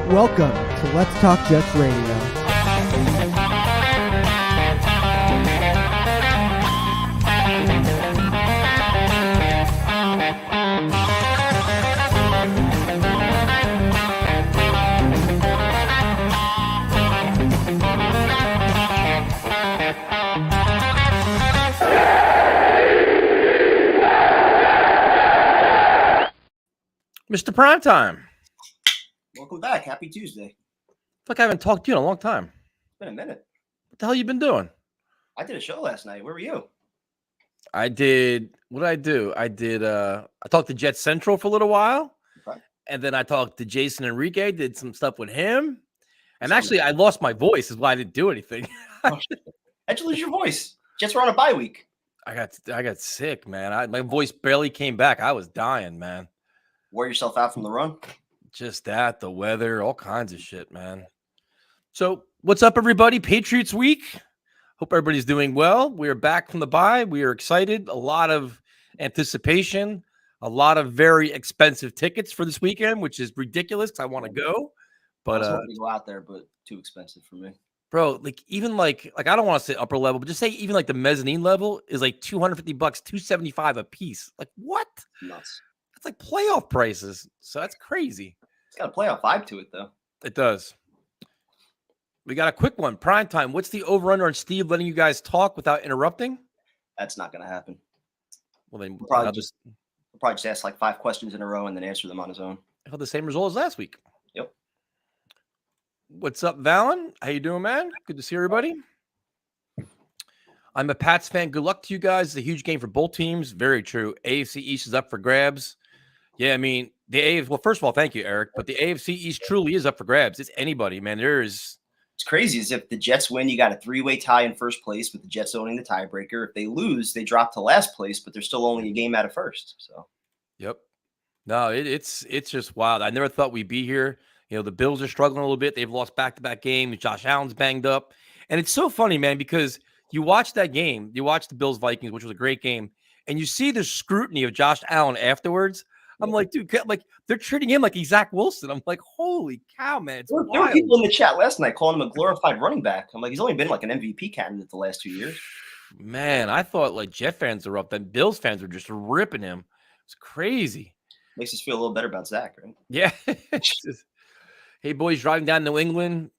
Welcome to Let's Talk Jets Radio. Mr. Primetime. Welcome back. Happy Tuesday. Look, I haven't talked to you in a long time. It's been a minute. What the hell you been doing? I did a show last night. Where were you? I did. What did I do? I talked to Jet Central for a little while. Okay. And then I talked to Jason Enrique, did some stuff with him. And actually, I lost my voice, is why I didn't do anything. How'd you lose your voice? Jets were on a bye week. I got sick, man. My voice barely came back. I was dying, man. Wore yourself out from the run? Just that, the weather, all kinds of shit, man. So, what's up, everybody? Patriots week. Hope everybody's doing well. We are back from the bye. We are excited. A lot of anticipation. A lot of very expensive tickets for this weekend, which is ridiculous because I want to go. But I was hoping to go out there, but too expensive for me. Bro, even like I don't want to say upper level, but just say even like the mezzanine level is like $250, $275 a piece. Like what? Nuts. It's like playoff prices. So that's crazy. It's got a playoff vibe to it, though. It does. We got a quick one. Prime time. What's the over-under on Steve letting you guys talk without interrupting? That's not going to happen. Well, then We'll probably just ask like 5 questions in a row and then answer them on his own. I had the same result as last week. Yep. What's up, Valen? How you doing, man? Good to see everybody. I'm a Pats fan. Good luck to you guys. It's a huge game for both teams. Very true. AFC East is up for grabs. Yeah, I mean, the AFC, well, first of all, thank you, Eric, but the AFC East truly is up for grabs. It's anybody, man. It's crazy. As if the Jets win, you got a 3-way tie in first place with the Jets owning the tiebreaker. If they lose, they drop to last place, but they're still only a game out of first. So, yep. No, it's just wild. I never thought we'd be here. You know, the Bills are struggling a little bit. They've lost back-to-back games. Josh Allen's banged up. And it's so funny, man, because you watch that game, you watch the Bills-Vikings, which was a great game, and you see the scrutiny of Josh Allen afterwards. I'm like, dude, like they're treating him like he's Zach Wilson. I'm like, holy cow, man. There were people in the chat last night calling him a glorified running back. I'm like, he's only been like an MVP candidate the last 2 years. Man, I thought like Jet fans are up. Then Bills fans were just ripping him. It's crazy. Makes us feel a little better about Zach, right? Yeah. Hey, boys, driving down New England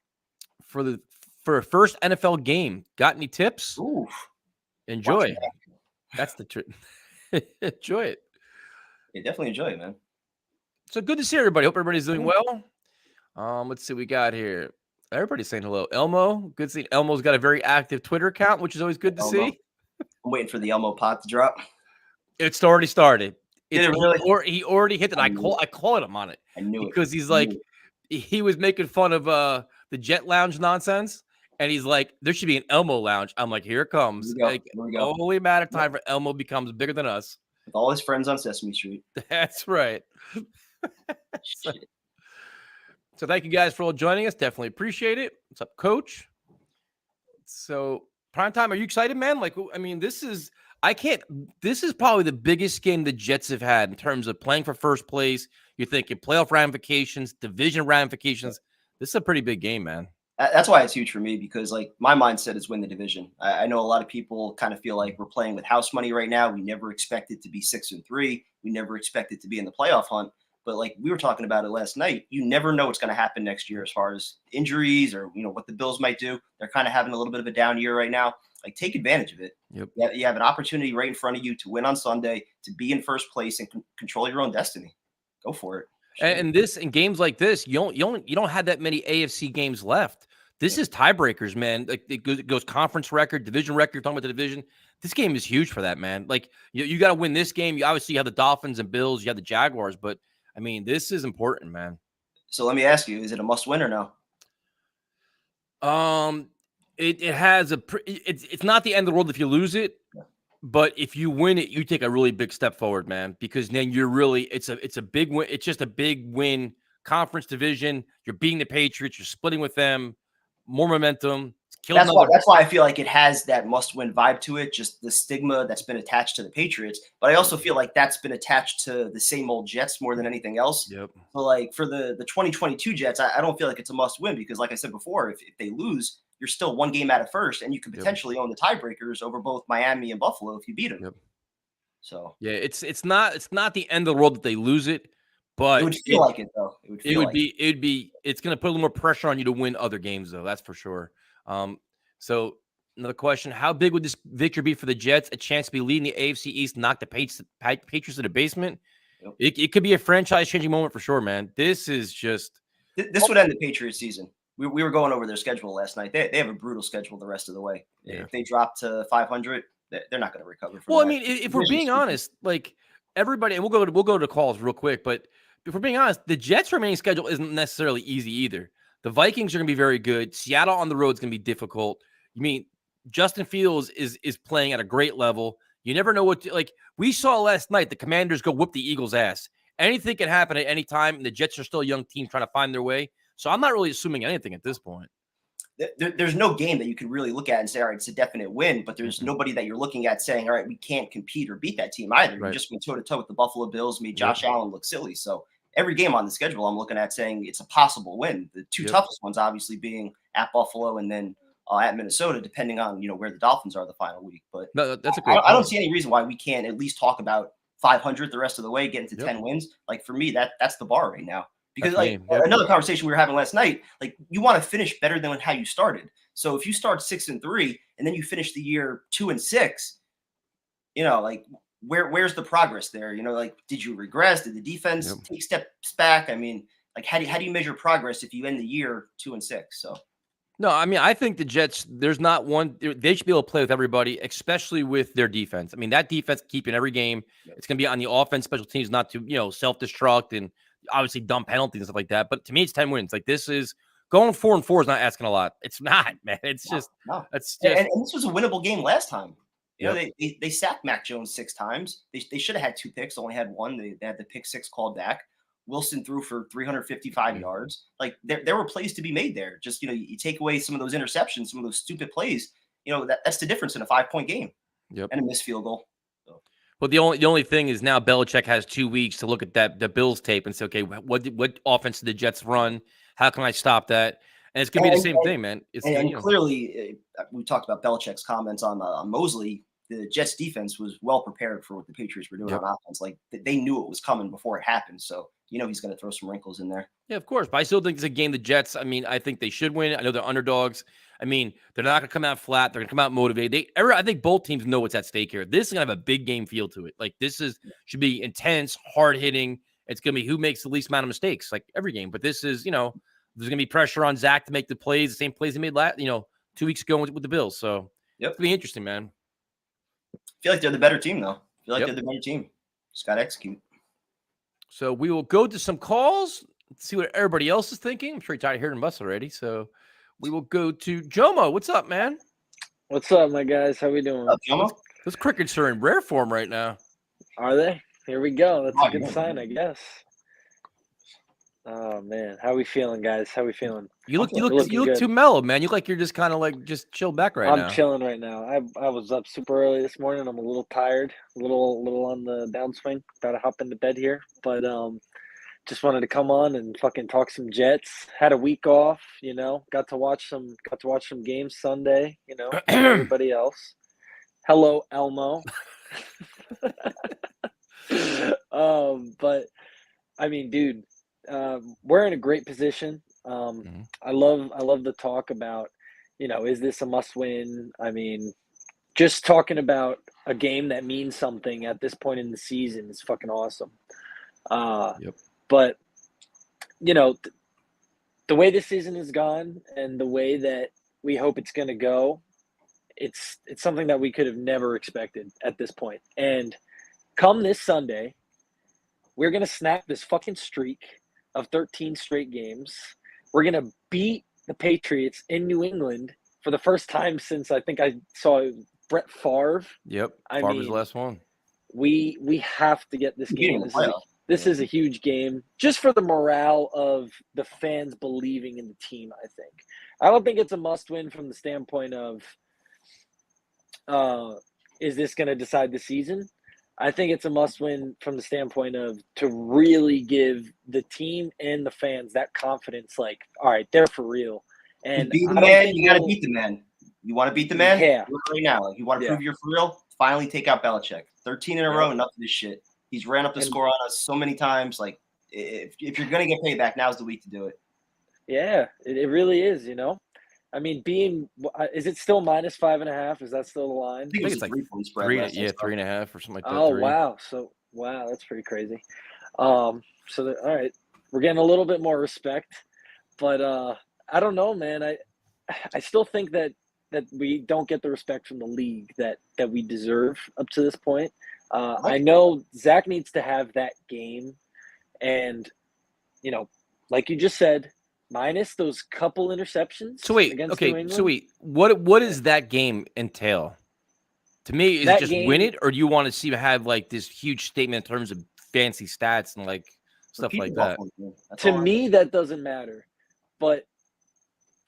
for a first NFL game. Got any tips? Ooh. Enjoy. That's the trick. Enjoy it. Yeah, definitely enjoy it, man. So good to see everybody. Hope everybody's doing well. Let's see what we got here. Everybody's saying hello. Elmo, good to see. Elmo's got a very active Twitter account, which is always good to see. I'm waiting for the Elmo pod to drop. It's already started. Did it really? He already hit it. I called him on it. I knew because he's like, he was making fun of the Jet Lounge nonsense. And he's like, there should be an Elmo Lounge. I'm like, here it comes. Like, only a matter of time for Elmo becomes bigger than us. With all his friends on Sesame Street. That's right. So thank you guys for all joining us. Definitely appreciate it. What's up, Coach? So Primetime, are you excited, man? Like, I mean, this is probably the biggest game the Jets have had in terms of playing for first place. You're thinking playoff ramifications, division ramifications. This is a pretty big game, man. That's why it's huge for me because, like, my mindset is win the division. I know a lot of people kind of feel like we're playing with house money right now. We never expected to be 6-3. We never expected to be in the playoff hunt. But like we were talking about it last night, you never know what's going to happen next year as far as injuries or, you know, what the Bills might do. They're kind of having a little bit of a down year right now. Like, take advantage of it. Yep. You have an opportunity right in front of you to win on Sunday, to be in first place and control your own destiny. Go for it. Sure. And in games like this, you don't have that many AFC games left. This is tiebreakers, man. Like it goes conference record, division record. You're talking about the division. This game is huge for that, man. Like you got to win this game. You obviously have the Dolphins and Bills. You have the Jaguars, but I mean, this is important, man. So let me ask you: is it a must win or no? It has it's not the end of the world if you lose it, but if you win it, you take a really big step forward, man. Because then you're really it's a big win. It's just a big win. Conference division. You're beating the Patriots. You're splitting with them. More momentum. It's killed That's why another. that's why I feel like it has that must-win vibe to it, just the stigma that's been attached to the Patriots. But I also feel like that's been attached to the same old Jets more than anything else. Yep. So, like, for the 2022 Jets, I don't feel like it's a must-win because, like I said before, if they lose, you're still one game out of first, and you could Yep. potentially own the tiebreakers over both Miami and Buffalo if you beat them. Yep. So Yeah, it's not the end of the world that they lose it, it but would feel like it, though. It would feel like it's going to put a little more pressure on you to win other games, though. That's for sure. So another question: how big would this victory be for the Jets? A chance to be leading the AFC East, knock the Patriots to the basement. Yep. It could be a franchise-changing moment for sure, man. This is just This would end the Patriots season. We were going over their schedule last night. They have a brutal schedule the rest of the way. Yeah. If they drop to 500, they're not going to recover from Well, that. I mean, if we're being honest, like everybody, and we'll go to calls real quick, but if we're being honest, the Jets' remaining schedule isn't necessarily easy either. The Vikings are going to be very good. Seattle on the road is going to be difficult. You mean Justin Fields is playing at a great level. You never know like we saw last night. The Commanders go whoop the Eagles' ass. Anything can happen at any time, and the Jets are still a young team trying to find their way. So I'm not really assuming anything at this point. There's no game that you can really look at and say, all right, it's a definite win, but there's nobody that you're looking at saying, all right, we can't compete or beat that team either. Right. You just went toe-to-toe with the Buffalo Bills, made Josh Allen look silly. So every game on the schedule, I'm looking at saying it's a possible win. The two toughest ones, obviously, being at Buffalo and then at Minnesota, depending on where the Dolphins are the final week. But no, that's a great I don't see any reason why we can't at least talk about 500 the rest of the way, getting to 10 wins. Like, for me, that's the bar right now. Because another conversation we were having last night, like, you want to finish better than how you started. So if you start 6-3 and then you finish the year 2-6, like, where's the progress there? Like, did you regress? Did the defense take steps back? I mean, like, how do you measure progress if you end the year 2-6? So. No, I mean, I think the Jets, there's not one, they should be able to play with everybody, especially with their defense. I mean, that defense keeping every game. It's going to be on the offense, special teams, not to, self-destruct and obviously dumb penalties and stuff like that. But to me, it's 10 wins. Like, this is going 4-4 is not asking a lot. It's not, man. It's just, it's just. And this was a winnable game last time. They sacked Mac Jones 6 times. They should have had 2 picks, only had 1. They had the pick 6 called back. Wilson threw for 355 yards. Like, there were plays to be made there. Just, you take away some of those interceptions, some of those stupid plays, that's the difference in a 5-point game. And a missed field goal. So. Well, the only thing is now Belichick has 2 weeks to look at the Bills tape and say, okay, what offense did the Jets run? How can I stop that? And it's going to be the same thing, man. Clearly, we talked about Belichick's comments on Mosley. The Jets defense was well prepared for what the Patriots were doing on offense. Like, they knew it was coming before it happened. So, he's going to throw some wrinkles in there. Yeah, of course. But I still think it's a game the Jets, I mean, I think they should win. I know they're underdogs. I mean, they're not going to come out flat. They're going to come out motivated. I think both teams know what's at stake here. This is going to have a big game feel to it. Like, should be intense, hard-hitting. It's going to be who makes the least amount of mistakes, like every game. But this is, there's going to be pressure on Zach to make the plays, the same plays he made 2 weeks ago with the Bills. So it's going to be interesting, man. I feel like they're the better team, though. I feel like they're the better team. Just got to execute. So we will go to some calls, see what everybody else is thinking. I'm sure you're tired of hearing us already. So we will go to Jomo. What's up, man? What's up, my guys? How we doing? What's up, Jomo? Those crickets are in rare form right now. Are they? Here we go. That's a good sign, I guess. Oh man, how we feeling, guys? How we feeling? You look too mellow, man. You look like you're just kind of like just chill back now. I'm chilling right now. I was up super early this morning. I'm a little tired, a little on the downswing. About to hop into bed here, but just wanted to come on and fucking talk some Jets. Had a week off, Got to watch some games Sunday, like everybody else. Hello, Elmo. But I mean, dude. We're in a great position. I love the talk about, is this a must win? I mean, just talking about a game that means something at this point in the season is fucking awesome. But, the way this season has gone and the way that we hope it's going to go, it's something that we could have never expected at this point. And come this Sunday, we're going to snap this fucking streak of 13 straight games. We're going to beat the Patriots in New England for the first time since I think I saw Brett Favre. Yep, Favre was the last one. We have to get this game. This is a huge game just for the morale of the fans believing in the team, I think. I don't think it's a must-win from the standpoint of, is this going to decide the season? I think it's a must-win from the standpoint of to really give the team and the fans that confidence. Like, all right, they're for real. And beat the I don't man, think you got to beat the man. You want to beat the man? Yeah. Do it right now. Like, you want to prove you're for real? Finally take out Belichick. 13 in a row, enough of this shit. He's ran up the score on us so many times. Like, if you're going to get payback, now's the week to do it. Yeah, it really is, you know? I mean, is it still minus 5.5? Is that still the line? I think it's like 3-point spread. 3.5 or something like that. Oh, wow. Wow, that's pretty crazy. All right, we're getting a little bit more respect, but I don't know, man. I still think that we don't get the respect from the league that we deserve up to this point. I know Zach needs to have that game, and you know, like you just said, minus those couple interceptions. So wait, against okay. New England. So wait, what does that game entail? To me, is it just win it, or do you want to see have like this huge statement in terms of fancy stats and like stuff like that? To me, that doesn't matter, but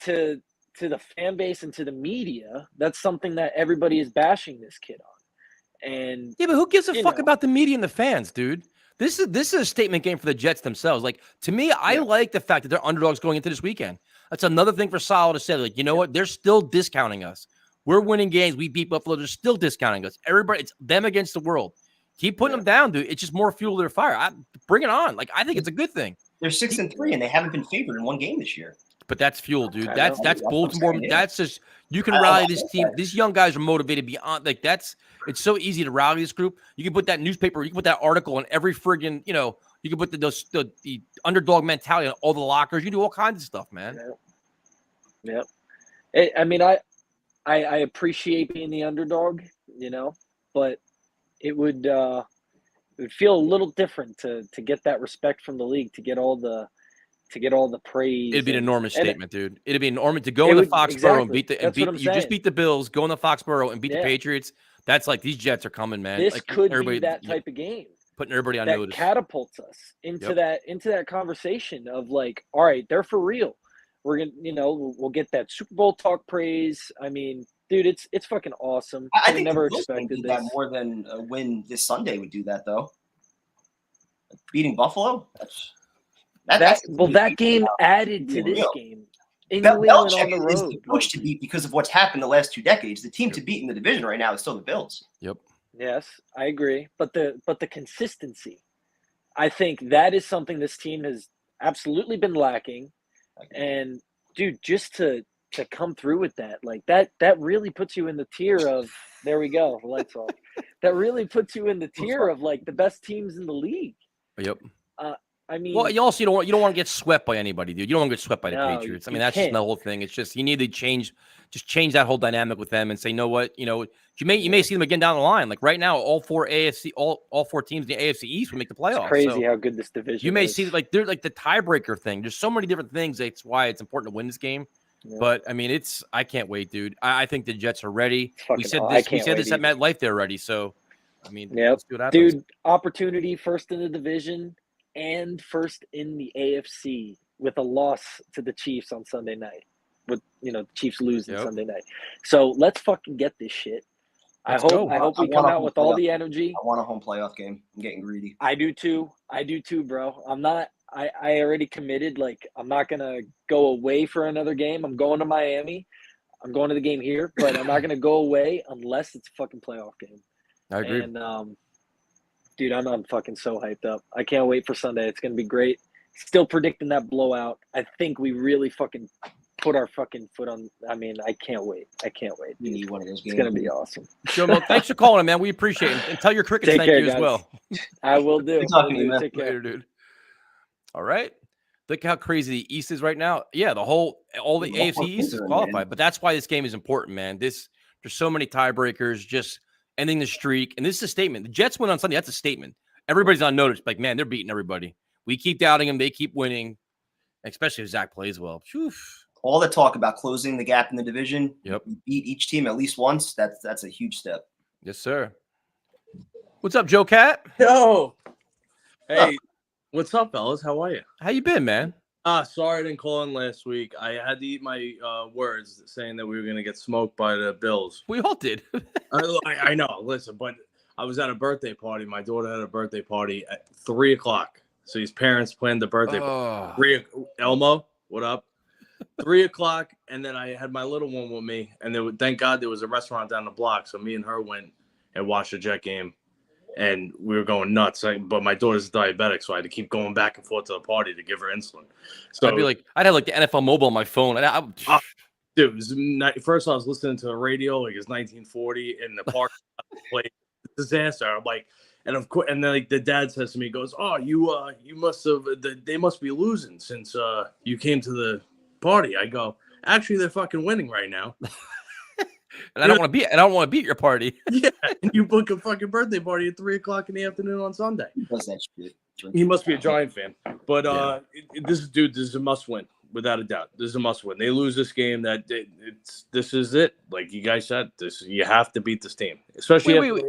to the fan base and to the media, that's something that everybody is bashing this kid on. And yeah, but who gives a fuck about the media and the fans, dude? This is a statement game for the Jets themselves. Like, to me, I like the fact that they're underdogs going into this weekend. That's another thing for Saleh to say. Like, you know what? They're still discounting us. We're winning games. We beat Buffalo. They're still discounting us. Everybody, it's them against the world. Keep putting them down, dude. It's just more fuel to their fire. Bring it on. Like, I think it's a good thing. They're 6-3, and they haven't been favored in one game this year. But that's fuel, dude. That's Baltimore. That's just, you can I rally this team. that. These young guys are motivated beyond, like, it's so easy to rally this group. You can put that newspaper, you can put that article on every friggin', you know, you can put the underdog mentality on all the lockers. You can do all kinds of stuff, man. Yeah. I mean, I appreciate being the underdog, you know, but it would feel a little different to get that respect from the league, to get all the praise. It'd be an enormous statement, dude. It'd be enormous to go into Foxborough and beat just beat the Bills, go into Foxborough and beat the Patriots. That's like, these Jets are coming, man. This like, could be that type of game. Putting everybody on that notice. Catapults us into that conversation of like, all right, they're for real. We're gonna, you know, we'll get that Super Bowl talk praise. I mean, dude, it's fucking awesome. I think never the Bills expected do this. that more than a win this Sunday would do that, though. Beating Buffalo, that game added to this game. Belichick is the coach to beat because of what's happened the last 2 decades. The team to beat in the division right now is still the Bills. Yep. Yes, I agree. But the consistency, I think that is something this team has absolutely been lacking. And dude, just to come through with that, like that really puts you in the tier of, there we go, the lights off. That really puts you in the tier of like the best teams in the league. Yep. I mean, well, you don't want to get swept by anybody, dude. You don't want to get swept by the Patriots. I mean, that's just the whole thing. It's just, you need to change that whole dynamic with them and say, you know what, you may see them again down the line. Like right now, all four teams in the AFC East will make the playoffs. It's crazy how good this division is. You may see like they're like the tiebreaker thing. There's so many different things. That's why it's important to win this game. Yeah. But I mean, I can't wait, dude. I think the Jets are ready. We said this at MetLife, they're ready. So I mean, let's see what happens. Dude, opportunity first in the division and first in the AFC with a loss to the Chiefs on Sunday night. With the Chiefs losing Sunday night. So let's fucking get this shit. I hope we come out with all the energy. I want a home playoff game. I'm getting greedy. I do too, bro. I already committed. Like, I'm not gonna go away for another game. I'm going to Miami. I'm going to the game here, but I'm not gonna go away unless it's a fucking playoff game. I agree. And dude, I'm fucking so hyped up. I can't wait for Sunday. It's gonna be great. Still predicting that blowout. I think we really fucking put our fucking foot on. I mean, I can't wait. We need one of those games. It's gonna be awesome. Joe, thanks for calling, man. We appreciate it. And tell your crickets thank you guys. As well. I will do. Good talking to you, man. Take care, dude. All right. Look how crazy the East is right now. Yeah, all the AFC East is qualified, but that's why this game is important, man. There's so many tiebreakers, just ending the streak. And this is a statement. The Jets win on Sunday. That's a statement. Everybody's on notice. Like, man, they're beating everybody. We keep doubting them. They keep winning, especially if Zach plays well. Whew. All the talk about closing the gap in the division. Yep. You beat each team at least once. That's a huge step. Yes, sir. What's up, Joe Cat? Yo. Hey, what's up, fellas? How are you? How you been, man? Sorry I didn't call in last week. I had to eat my words saying that we were going to get smoked by the Bills. We all did. I know. Listen, but I was at a birthday party. My daughter had a birthday party at 3 o'clock. So his parents planned the birthday party. Elmo, what up? 3 o'clock, and then I had my little one with me, and thank God there was a restaurant down the block. So me and her went and watched the Jet game. And we were going nuts. But my daughter's diabetic, so I had to keep going back and forth to the party to give her insulin. So I'd have like the NFL mobile on my phone. Dude, first I was listening to the radio, like it's 1940 in the park place. Disaster. I'm like, and of course, and then like the dad says to me, he goes, "Oh, you must have. They must be losing since you came to the party." I go, "Actually, they're fucking winning right now." And I don't want to be at your party. Yeah, and you book a fucking birthday party at 3 o'clock in the afternoon on Sunday. He does that shit. He must be a Giant fan. But this is a must win, without a doubt. This is a must win. They lose this game, this is it. Like you guys said, you have to beat this team. Especially wait.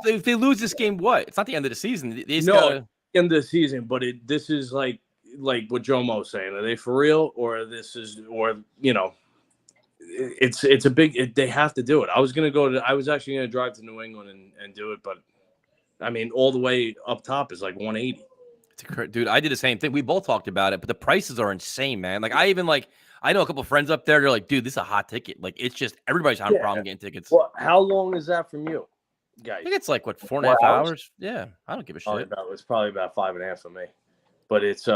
If they lose this game, what? It's not the end of the season. End of the season, but this is like what Jomo's saying. Are they for real, or it's a big. They have to do it. I was actually gonna drive to New England and do it, but I mean, all the way up top is like 180. Dude, I did the same thing. We both talked about it, but the prices are insane, man. Like I know a couple friends up there. They're like, dude, this is a hot ticket. Like it's just everybody's having a problem getting tickets. Well, how long is that from you, guys? I think it's like 4.5 hours. Yeah, I don't give a shit. It's probably about 5.5 for me, but it's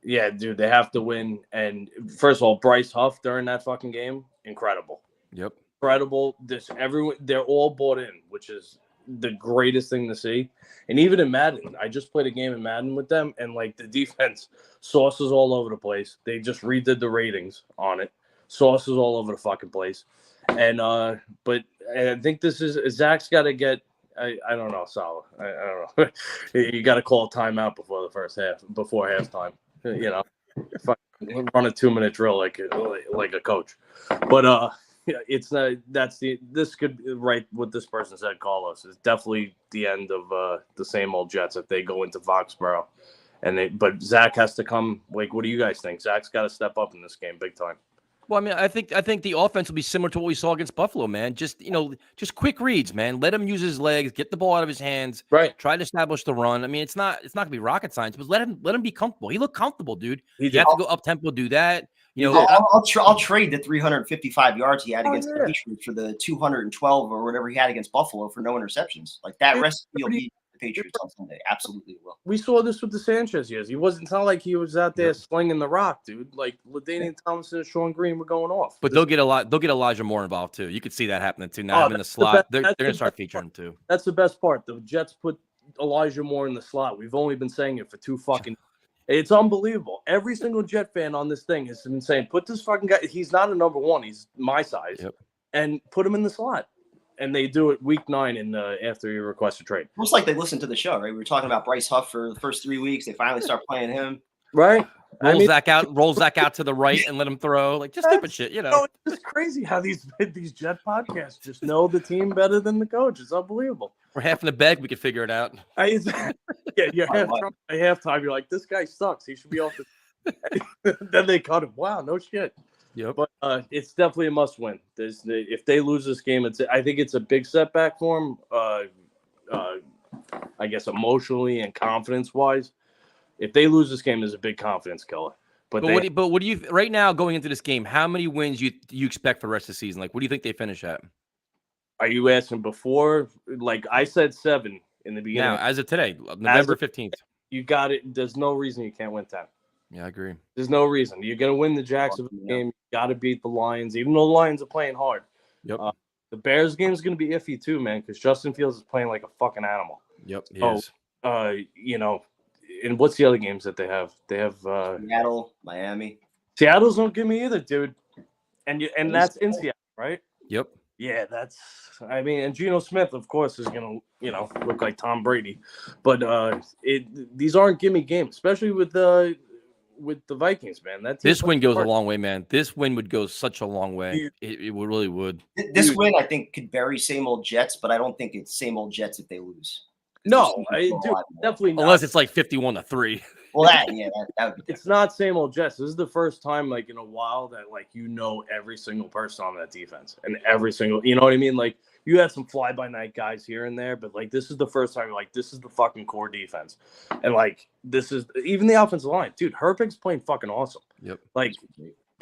yeah, dude, they have to win. And first of all, Bryce Huff during that fucking game, incredible. Yep, incredible. They're all bought in, which is the greatest thing to see. And even in Madden, I just played a game in Madden with them, and like the defense, sauces all over the place. They just redid the ratings on it, sauces all over the fucking place. And but I think this is Zach's got to get. I don't know, Salah. I don't know. You got to call a timeout before halftime. You know, run a 2-minute drill like a coach. But it's not. This could right what this person said. Carlos is definitely the end of the same old Jets if they go into Foxborough, but Zach has to come. Like, what do you guys think? Zach's got to step up in this game big time. Well, I mean, I think the offense will be similar to what we saw against Buffalo, man. Just quick reads, man. Let him use his legs, get the ball out of his hands. Right. Try to establish the run. I mean, it's not gonna be rocket science, but let him be comfortable. He looked comfortable, dude. You have to go up tempo, do that. I'll trade the 355 yards he had against the Patriots for the 212 or whatever he had against Buffalo for no interceptions. Like that recipe will beat the Patriots on Sunday. Absolutely will. We saw this with the Sanchez years. It's not like he was out there slinging the rock, dude. Like LaDainian Thompson and Sean Green were going off. But they'll get Elijah Moore involved too. You could see that happening too. Now in the slot, they're gonna start featuring him too. That's the best part. The Jets put Elijah Moore in the slot. We've only been saying it for 2 fucking. It's unbelievable. Every single Jet fan on this thing has been saying, put this fucking guy. He's not a number one. He's my size, and put him in the slot. And they do it week 9 after you request a trade. Almost like they listened to the show, right? We were talking about Bryce Huff for the first 3 weeks. They finally start playing him. Right. Roll Zach out to the right and let him throw. Like just stupid shit, It's just crazy how these Jet podcasts just know the team better than the coach. It's unbelievable. We're half in the bag. We can figure it out. Halftime, you're like, this guy sucks. He should be off the. Then they cut him. Wow, no shit. Yep. But it's definitely a must win. If they lose this game, I think it's a big setback for them. I guess emotionally and confidence wise. If they lose this game, there's a big confidence killer. But what do you right now going into this game? How many wins you expect for the rest of the season? Like, what do you think they finish at? Are you asking before? Like I said, 7 in the beginning. Now, as of today, November 15th, you got it. There's no reason you can't win 10. Yeah, I agree. There's no reason. You're gonna win the Jacksonville game. You got to beat the Lions, even though the Lions are playing hard. Yep. The Bears game is gonna be iffy too, man, because Justin Fields is playing like a fucking animal. Yep. He is. And what's the other games that they have? They have Seattle, Miami. Seattle's don't give me either, dude. And that's in Seattle, right? Yep. Yeah, and Geno Smith, of course, is gonna look like Tom Brady, but these aren't gimme games, especially with the Vikings, man. This win goes a long way, man. This win would go such a long way. It really would. This win, I think, could bury same old Jets, but I don't think it's same old Jets if they lose. No, dude, definitely not. Unless it's like 51-3. Well, that would be different. It's not same old Jets. This is the first time, like, in a while that, like, every single person on that defense and every single, you know what I mean? Like, you had some fly-by-night guys here and there, but, like, this is the first time, like, this is the fucking core defense. And, like, this is even the offensive line. Dude, Herbig's playing fucking awesome. Yep. Like,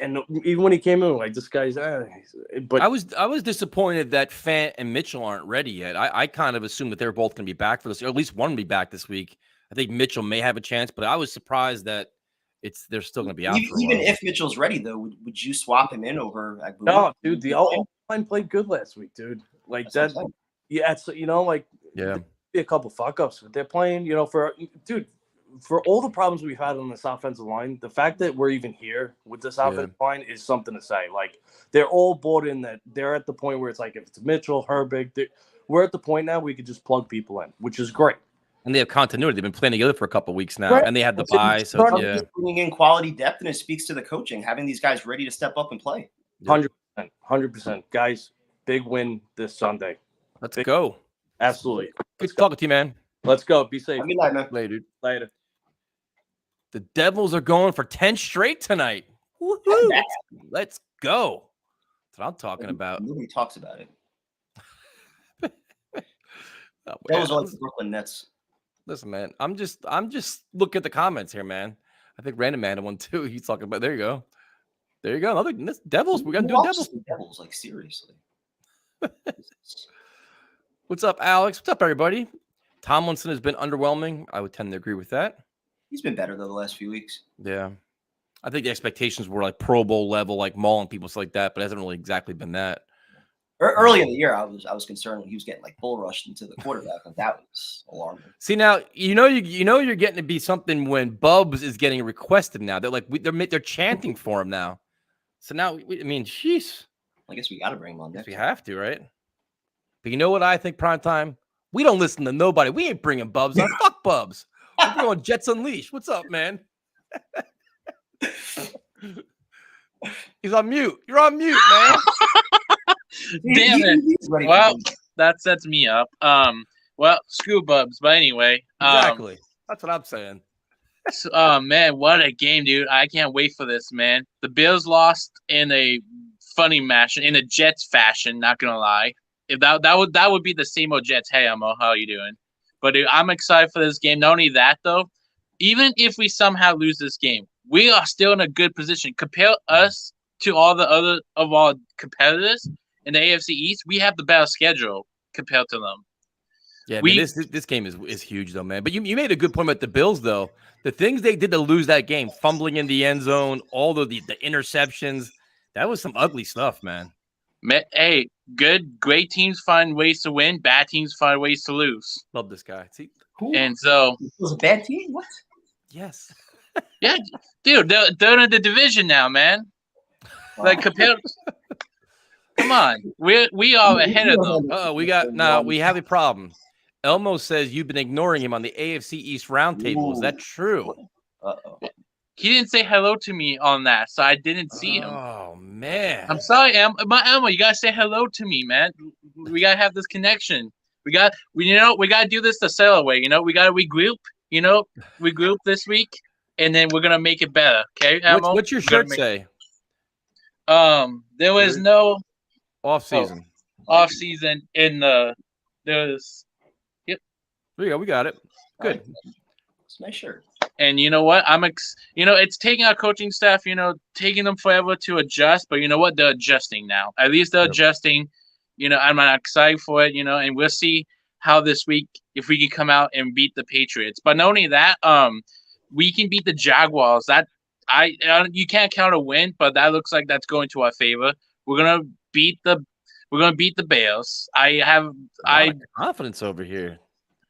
and even when he came in, like, this guy's, but I was disappointed that Fant and Mitchell aren't ready yet. I kind of assumed that they're both going to be back for this, or at least one will be back this week. I think Mitchell may have a chance, but I was surprised that they're still going to be out. Even if Mitchell's ready, though, would you swap him in over Agbouma? No, dude, the line played good last week, dude. Like that, yeah. It's a couple fuck ups, but they're playing. For all the problems we've had on this offensive line, the fact that we're even here with this offensive line is something to say. Like they're all bought in that they're at the point where it's like if it's Mitchell, Herbig, we're at the point now we could just plug people in, which is great. And they have continuity. They've been playing together for a couple of weeks now, and they had the bye. So bringing in quality depth, and it speaks to the coaching, having these guys ready to step up and play. 100%, guys. Big win this Sunday. Let's go. Absolutely. Good talking to you, man. Let's go. Be safe. Have a good night, man. Later, dude. Later. The Devils are going for 10 straight tonight. Woohoo! Let's go. That's what I'm talking about. Nobody talks about it. Oh, that was like the Brooklyn Nets. Listen, man, I'm just looking at the comments here, man. I think Random Man had one too. He's talking about. There you go. Another Devils. We're gonna do Devils. Devils, like seriously. What's up, Alex? What's up, everybody? Tomlinson has been underwhelming. I would tend to agree with that. He's been better though the last few weeks. Yeah, I think the expectations were like Pro Bowl level, like Maul and people like that, but it hasn't really exactly been that. Early in the year, I was concerned when he was getting like bull rushed into the quarterback, and that was alarming. See now, you're getting to be something when Bubs is getting requested now. They're like they're chanting for him now. So now, jeez. I guess we got to bring him on next. We have to, right? But you know what I think, prime time? We don't listen to nobody. We ain't bringing Bubs on. Fuck Bubs. We're going Jets Unleashed. What's up, man? He's on mute. You're on mute, man. Damn it. Well, that sets me up. Well, screw Bubs. But anyway. Exactly. That's what I'm saying. Man, what a game, dude. I can't wait for this, man. The Bills lost in a funny match, in a Jets fashion, not going to lie. If that would be the same old Jets. Hey, Amo, how are you doing? But I'm excited for this game. Not only that, though, even if we somehow lose this game, we are still in a good position. Compare us to all the other of our competitors in the AFC East. We have the better schedule compared to them. Yeah, this game is huge, though, man. But you made a good point about the Bills, though. The things they did to lose that game, fumbling in the end zone, all the interceptions, that was some ugly stuff, man. Hey, great teams find ways to win. Bad teams find ways to lose. Love this guy. See, and so it was a bad team. What? Yes. Yeah, dude, they're in the division now, man. Wow. Like compared. Come on, we are ahead of them. We have a problem. Elmo says you've been ignoring him on the AFC East roundtable. Is that true? Uh-oh. He didn't say hello to me on that, so I didn't see him. Oh man, I'm sorry, Elmo. You gotta say hello to me, man. We gotta have this connection. We gotta do this the sailor way. We gotta regroup. Regroup this week, and then we're gonna make it better. Okay, Elmo? What's your shirt say? There was no off season. Off season there's. Yep. There you go. We got it. Good. It's a nice shirt. And you know what? It's taking our coaching staff, taking them forever to adjust. But you know what? They're adjusting now. At least they're adjusting. I'm excited for it. And we'll see how this week if we can come out and beat the Patriots. But not only that, we can beat the Jaguars. You can't count a win, but that looks like that's going to our favor. We're gonna beat the Bears. I have confidence over here.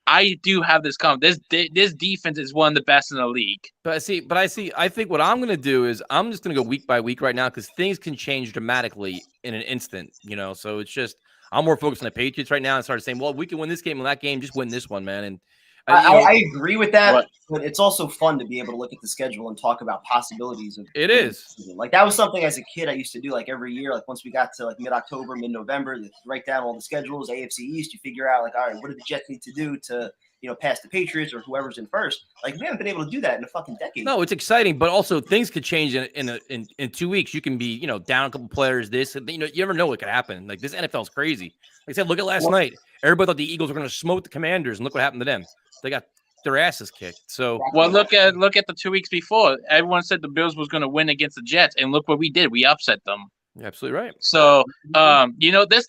I do have this confidence. This defense is one of the best in the league. I think what I'm going to do is I'm just going to go week by week right now because things can change dramatically in an instant, So it's just I'm more focused on the Patriots right now and started saying, well, we can win this game and that game, just win this one, man. And I agree with that, but it's also fun to be able to look at the schedule and talk about possibilities of it is. Like that was something as a kid I used to do like every year. Like once we got to like mid-October, mid-November, write down all the schedules, AFC East, you figure out like, all right, what do the Jets need to do to past the Patriots or whoever's in first. Like we haven't been able to do that in a fucking decade. No, it's exciting, but also things could change in 2 weeks. You can be, down a couple players. You never know what could happen. Like this NFL is crazy. Like I said, look at last night. Everybody thought the Eagles were going to smoke the Commanders, and look what happened to them. They got their asses kicked. So, well, look at the 2 weeks before. Everyone said the Bills was going to win against the Jets, and look what we did. We upset them. you're absolutely right. So, this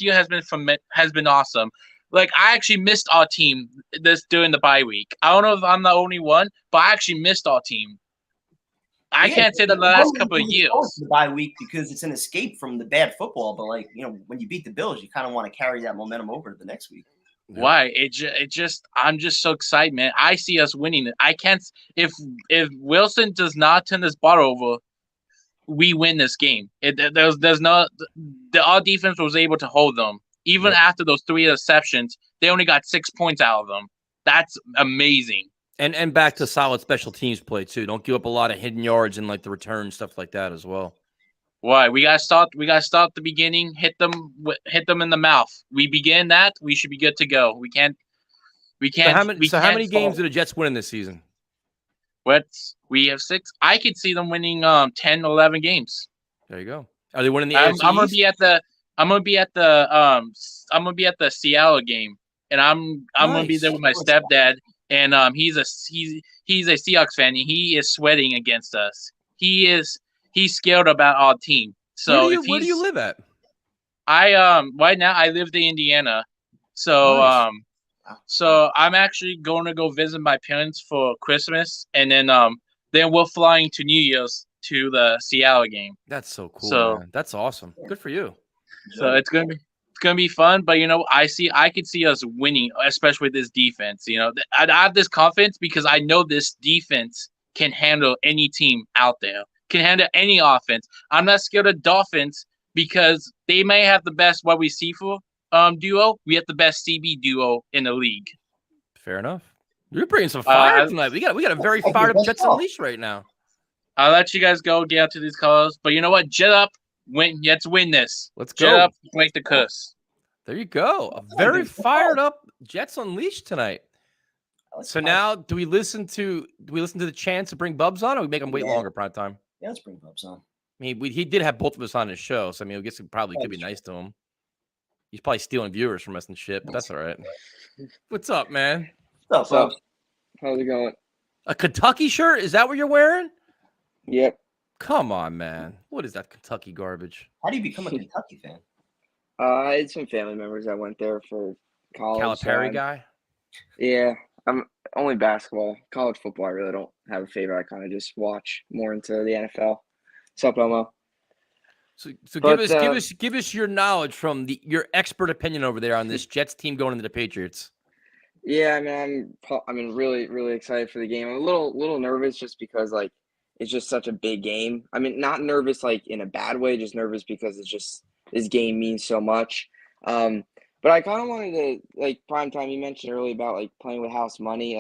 year has been awesome. Like I actually missed our team during the bye week. I don't know if I'm the only one, but I actually missed our team. I can't say the last couple of years. The bye week because it's an escape from the bad football. But when you beat the Bills, you kind of want to carry that momentum over to the next week. Why? I'm just so excited, man. I see us winning it. I can't. If Wilson does not turn this ball over, we win this game. Our defense was able to hold them. Even after those 3 interceptions, they only got 6 points out of them. That's amazing. And back to solid special teams play too. Don't give up a lot of hidden yards and like the return stuff like that as well. Why? We gotta start the beginning. Hit them in the mouth. We begin that. We should be good to go. We can't. How many games do the Jets win this season? We have 6. I could see them winning 10, 11 games. There you go. Are they winning the I'm AFC gonna East? I'm gonna be at the Seattle game, and I'm gonna be there with my stepdad, and he's a Seahawks fan, and he is sweating against us. He's scared about our team. So where do you live at? Right now I live in Indiana, so Nice. so I'm actually going to go visit my parents for Christmas, and then we're flying to New Year's to the Seattle game. That's so cool. So- man. That's awesome. Good for you. So it's gonna be fun, but I could see us winning, especially with this defense. I have this confidence because I know this defense can handle any team out there, can handle any offense. I'm not scared of Dolphins because they may have the best wide receiver duo. We have the best CB duo in the league. Fair enough. You're bringing some fire tonight. We got a very fired up Jets call. Unleashed right now. I'll let you guys go get out to these colors, but you know what? Jet up, let's win this. Let's Jet go. up, break the curse. There you go. A very fired up Jets Unleashed tonight. So now, do we listen to the chance to bring Bubs on, or we make him wait longer prime time? Yeah, let's bring Bubs on. I mean, he did have both of us on his show, so I mean, I guess it probably could be nice to him. He's probably stealing viewers from us and shit, but that's all right. What's up, man? What's up, Bubs? How's it going? A Kentucky shirt? Is that what you're wearing? Yep. Come on, man. What is that Kentucky garbage? How do you become a Kentucky fan? I had some family members that went there for college. Calipari guy? Yeah. I'm only basketball. College football, I really don't have a favorite. I kind of just watch more into the NFL. What's up, Omo? So But, give us your knowledge from your expert opinion over there on this Jets team going into the Patriots. Yeah, I mean, I'm really, really excited for the game. I'm a little nervous just because, like, it's just such a big game. I mean, not nervous, like, in a bad way, just nervous because it's just this game means so much. But I kind of wanted to, like, primetime, you mentioned earlier about, like, playing with house money.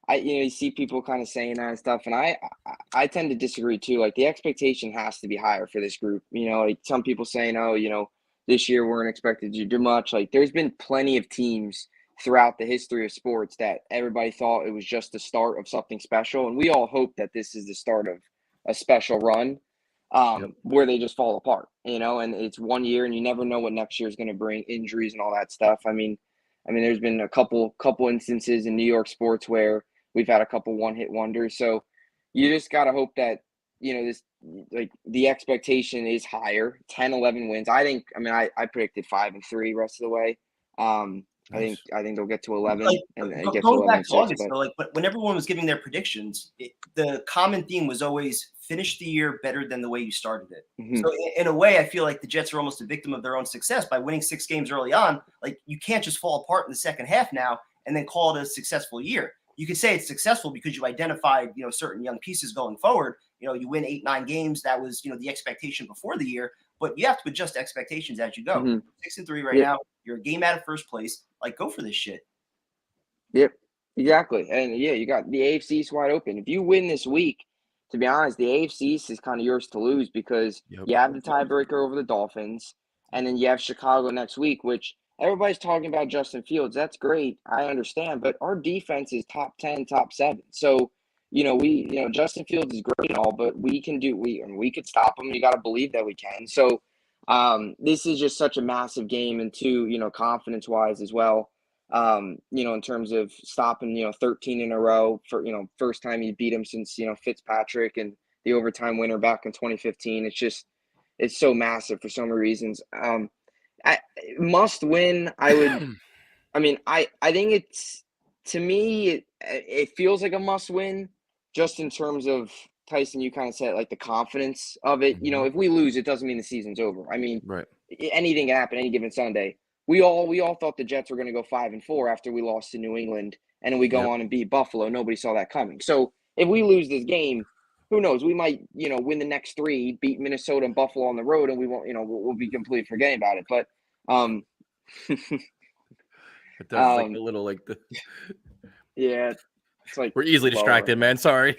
Like, you see people kind of saying that and stuff, and I tend to disagree, too. Like, the expectation has to be higher for this group. Like, some people saying, oh, this year weren't expected to do much. Like, there's been plenty of teams throughout the history of sports that everybody thought it was just the start of something special. And we all hope that this is the start of a special run where they just fall apart, and it's 1 year and you never know what next year is going to bring, injuries and all that stuff. I mean, there's been a couple instances in New York sports where we've had a couple one-hit wonders. So you just got to hope that, this, like, the expectation is higher, 10, 11 wins. I predicted 5-3 rest of the way. I think they'll get to 11 and get to going 11. back to August, though, but when everyone was giving their predictions, the common theme was always finish the year better than the way you started it. Mhm. So in a way, I feel like the Jets are almost a victim of their own success by winning 6 games early on. Like, you can't just fall apart in the second half now and then call it a successful year. You could say it's successful because you identified, certain young pieces going forward. You win 8, 9 games. That was, the expectation before the year. But you have to adjust expectations as you go. Mhm. 6-3 right now. You're a game out of first place. Like, go for this shit. Yep, exactly. And yeah, you got the AFC East wide open. If you win this week, to be honest, the AFC East is kind of yours to lose because you have the tiebreaker over the Dolphins, and then you have Chicago next week, which everybody's talking about Justin Fields. That's great. I understand, but our defense is top 10, top 7. So, Justin Fields is great and all, but we could stop him. You got to believe that we can. So, this is just such a massive game, and two, confidence wise as well. In terms of stopping, 13 in a row for, first time you beat him since, Fitzpatrick and the overtime winner back in 2015. It's so massive for so many reasons. Must win. I think it's, to me, it feels like a must win just in terms of, Tyson, you kind of said like the confidence of it. If we lose, it doesn't mean the season's over. I mean, Right. anything can happen any given Sunday. We all thought the Jets were going to go 5-4 after we lost to New England, and then we go on and beat Buffalo. Nobody saw that coming. So if we lose this game, who knows? We might, win the next 3, beat Minnesota and Buffalo on the road, and we won't, we'll be completely forgetting about it. But It does like a little like the. Yeah, it's like We're easily distracted, man. Sorry.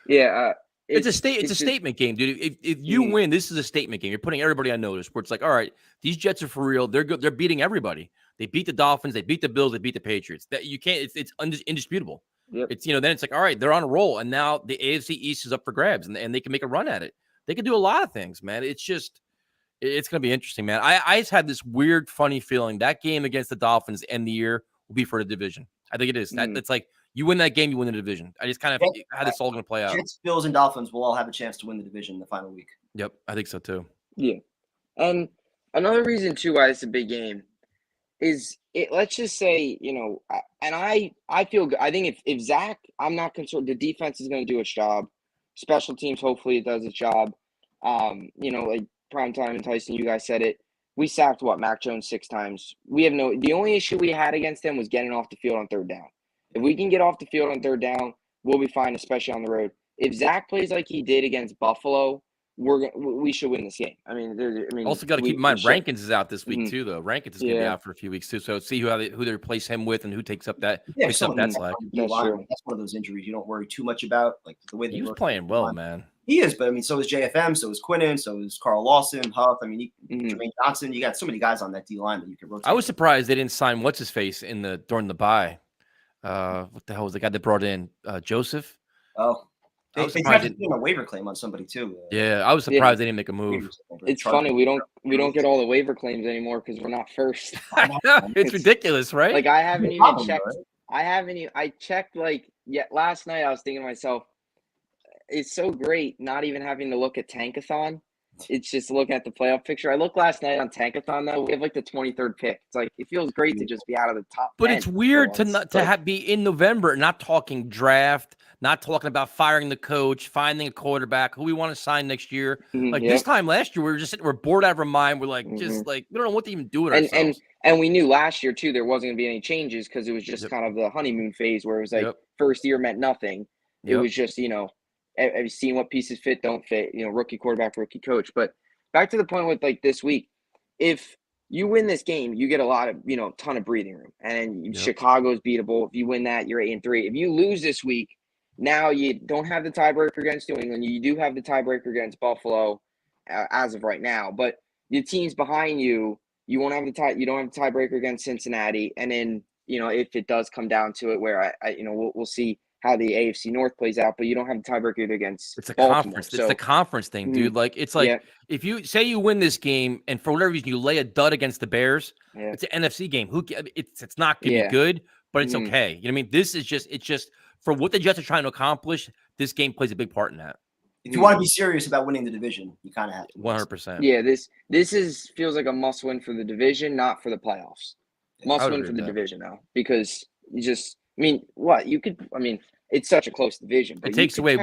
Yeah, It's a statement game, dude. If you win, this is a statement game. You're putting everybody on notice. Where it's like, all right, these Jets are for real. They're good. They're beating everybody. They beat the Dolphins. They beat the Bills. They beat the Patriots. That you can't. It's indisputable. Yep. It's then it's like, all right, they're on a roll, and now the AFC East is up for grabs, and they can make a run at it. They can do a lot of things, man. It's going to be interesting, man. I just had this weird, funny feeling that game against the Dolphins end the year will be for the division. I think it is. That's like you win that game, you win the division. I just kind of how this all going to play out. Jets, Bills, and Dolphins will all have a chance to win the division in the final week. Yep, I think so too. Yeah, and another reason too why it's a big game is it. Let's just say, and I feel good. I think if Zach, I'm not concerned. The defense is going to do its job. Special teams, hopefully, it does its job. Like Primetime and Tyson, you guys said it. We sacked Mac Jones 6 times. The only issue we had against him was getting off the field on third down. If we can get off the field on third down, we'll be fine, especially on the road. If Zach plays like he did against Buffalo, we should win this game. I mean, also got to keep in mind Rankins is out this week too, though. Rankins is going to be out for a few weeks too. So see who they replace him with and who takes up that picks up that slack. That's one of those injuries you don't worry too much about. Like the way he was playing well, man. He is, but I mean, so is JFM, so is Quinnen, so is Carl Lawson, Huff. I mean, Jermaine Johnson. You got so many guys on that D line that you can rotate. I was surprised they didn't sign what's his face during the bye. What the hell was the guy that brought in Joseph? Oh, they tried to do a waiver claim on somebody too. Yeah, I was surprised they didn't make a move. It's funny we don't get all the waiver claims anymore because we're not first. It's ridiculous, right? Like I haven't even checked. I checked last night. I was thinking to myself, it's so great not even having to look at Tankathon. It's just looking at the playoff picture. I looked last night on Tankathon though. We have the 23rd pick. It's like it feels great to just be out of the top. But it's weird to be in November, not talking draft, not talking about firing the coach, finding a quarterback who we want to sign next year. This time last year, we're bored out of our mind. We're we don't know what to even do with ourselves. And we knew last year too there wasn't going to be any changes because it was just kind of the honeymoon phase where it was first year meant nothing. It was just have you seen what pieces fit, don't fit? Rookie quarterback, rookie coach. But back to the point with this week, if you win this game, you get a lot of ton of breathing room, and Chicago's beatable. If you win that, you're 8-3. If you lose this week, now you don't have the tiebreaker against New England. You do have the tiebreaker against Buffalo as of right now, but the teams behind you, you won't have you don't have the tiebreaker against Cincinnati, and then if it does come down to it, where we'll see how the AFC North plays out, but you don't have the tiebreaker against it's a Baltimore. Conference. It's the conference thing, dude. If you say you win this game and for whatever reason you lay a dud against the Bears, it's an NFC game. It's not going to be good, but it's okay. You know what I mean? It's just for what the Jets are trying to accomplish. This game plays a big part in that. If you want to be serious about winning the division, you kind of have to. 100%. Yeah, this feels like a must win for the division, not for the playoffs. Must win for the division now because you just. It's such a close division. But it takes away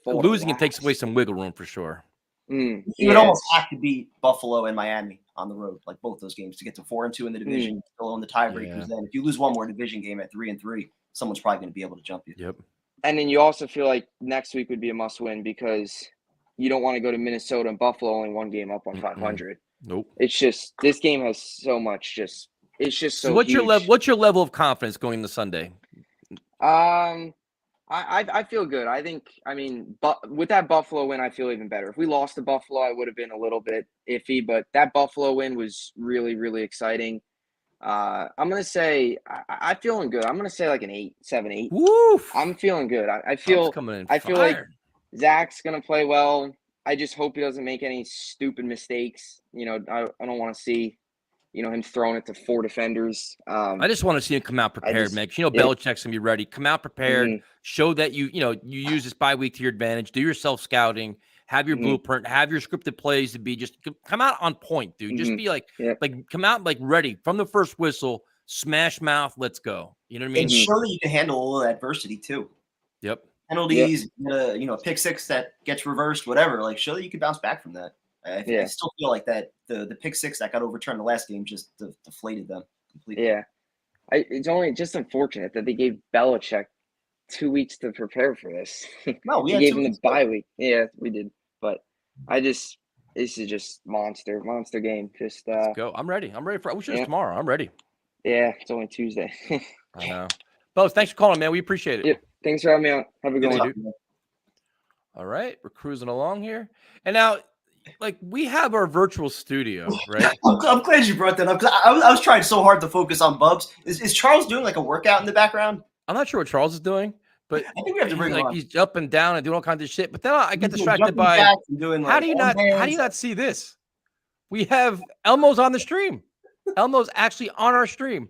losing. It takes away some wiggle room for sure. You would almost have to beat Buffalo and Miami on the road, like both those games, to get to 4-2 in the division. Still own the tiebreakers. Then, if you lose one more division game at 3-3, someone's probably going to be able to jump you. Yep. And then you also feel like next week would be a must win because you don't want to go to Minnesota and Buffalo only one game up on 500. Nope. It's just this game has so much. It's just so. What's huge. What's your level of confidence going into Sunday? I feel good. But with that Buffalo win, I feel even better. If we lost to Buffalo, I would have been a little bit iffy, but that Buffalo win was really, really exciting. I'm gonna say I'm feeling good. I'm gonna say like an 8, 7, 8. Woof. I'm feeling good. I Thumbs feel coming in I feel like fire. Zach's gonna play well. I just hope he doesn't make any stupid mistakes. I don't want to see him throwing it to 4 defenders. I just want to see him come out prepared, man. 'Cause yeah. Belichick's gonna be ready. Come out prepared. Mhm. Show that you use this bye week to your advantage. Do your self scouting. Have your Mhm. blueprint. Have your scripted plays to be just come out on point, dude. Just Mhm. be like Yep. come out like ready from the first whistle. Smash mouth. Let's go. You know what I mean? And show that you can handle all of adversity too. Yep. Penalties, pick six that gets reversed, whatever. Like, show that you can bounce back from that. I still feel like that the pick six that got overturned the last game just deflated them completely. Yeah. It's only just unfortunate that they gave Belichick 2 weeks to prepare for this. No, we they had gave 2 him the weeks. bye week. Yeah, we did. But this is just monster game. Just Let's go. I'm ready. For. I wish it was tomorrow. I'm ready. Yeah, it's only Tuesday. I know. Bo, thanks for calling, man. We appreciate it. Yep. Thanks for having me on. Have a good one. Dude. All right, we're cruising along here, and now, like, we have our virtual studio, right? I'm glad you brought that up because I was trying so hard to focus on Bubs. Is Charles doing like a workout in the background? I'm not sure what Charles is doing, but I think we have to bring him on. he's up and down and doing all kinds of shit. But then I get distracted by how do you not see this? We have Elmo's on the stream. Elmo's actually on our stream.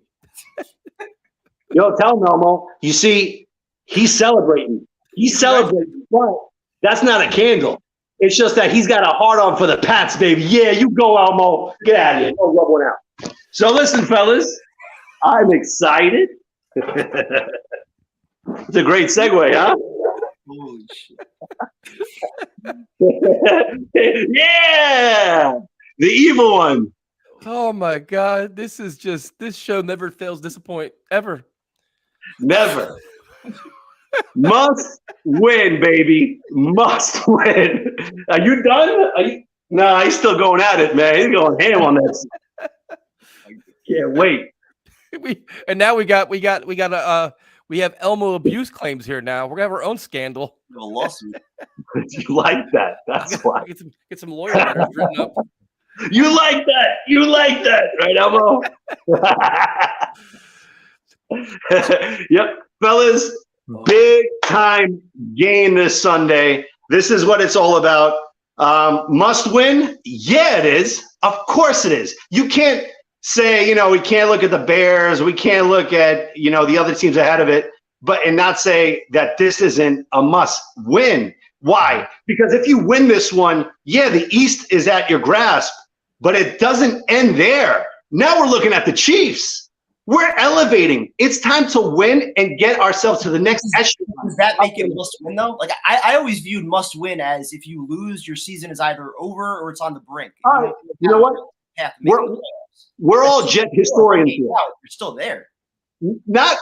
Yo, tell him, Elmo. You see, he's celebrating. He's celebrating. But that's not a candle. It's just that he's got a heart on for the Pats, baby. Yeah, you go, Elmo. Get out of here. Go rub one out. So listen, fellas, I'm excited. It's a great segue, huh? Holy shit. Yeah, the evil one. Oh my God, this show never fails disappoint ever. Never. Must win, baby. Must win. Are you done? No, he's still going at it, man. He's going ham on this. Can't wait. We have Elmo abuse claims here now. We're gonna have our own scandal. A lawsuit. You like that? That's why. Get some lawyer letters written up. You like that? You like that, right, Elmo? Yep, fellas. Big time game this Sunday. This is what it's all about. Must win? Yeah, it is. Of course it is. You can't say, we can't look at the Bears. We can't look at, the other teams ahead of it, and not say that this isn't a must win. Why? Because if you win this one, the East is at your grasp, but it doesn't end there. Now we're looking at the Chiefs. We're elevating. It's time to win and get ourselves to the next echelon. Does that make it must win, though? Like, I always viewed must win as if you lose, your season is either over or it's on the brink. You know what? We're all Jet historians here. You're still there. Not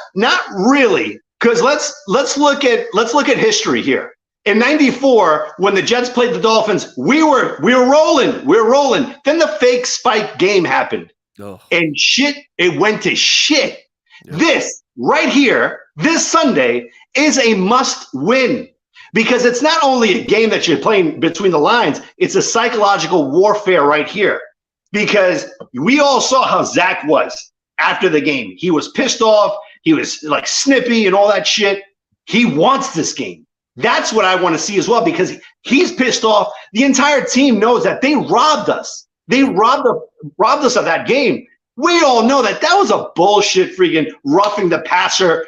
really, because let's look at history here. In '94, when the Jets played the Dolphins, we were rolling. Then the fake spike game happened. Ugh. And it went to shit. Yep. This right here, this Sunday, is a must win because it's not only a game that you're playing between the lines, it's a psychological warfare right here. Because we all saw how Zach was after the game. He was pissed off. He was like snippy and all that shit. He wants this game. That's what I want to see as well because he's pissed off. The entire team knows that they robbed us. They robbed us of that game. We all know that was a bullshit freaking roughing the passer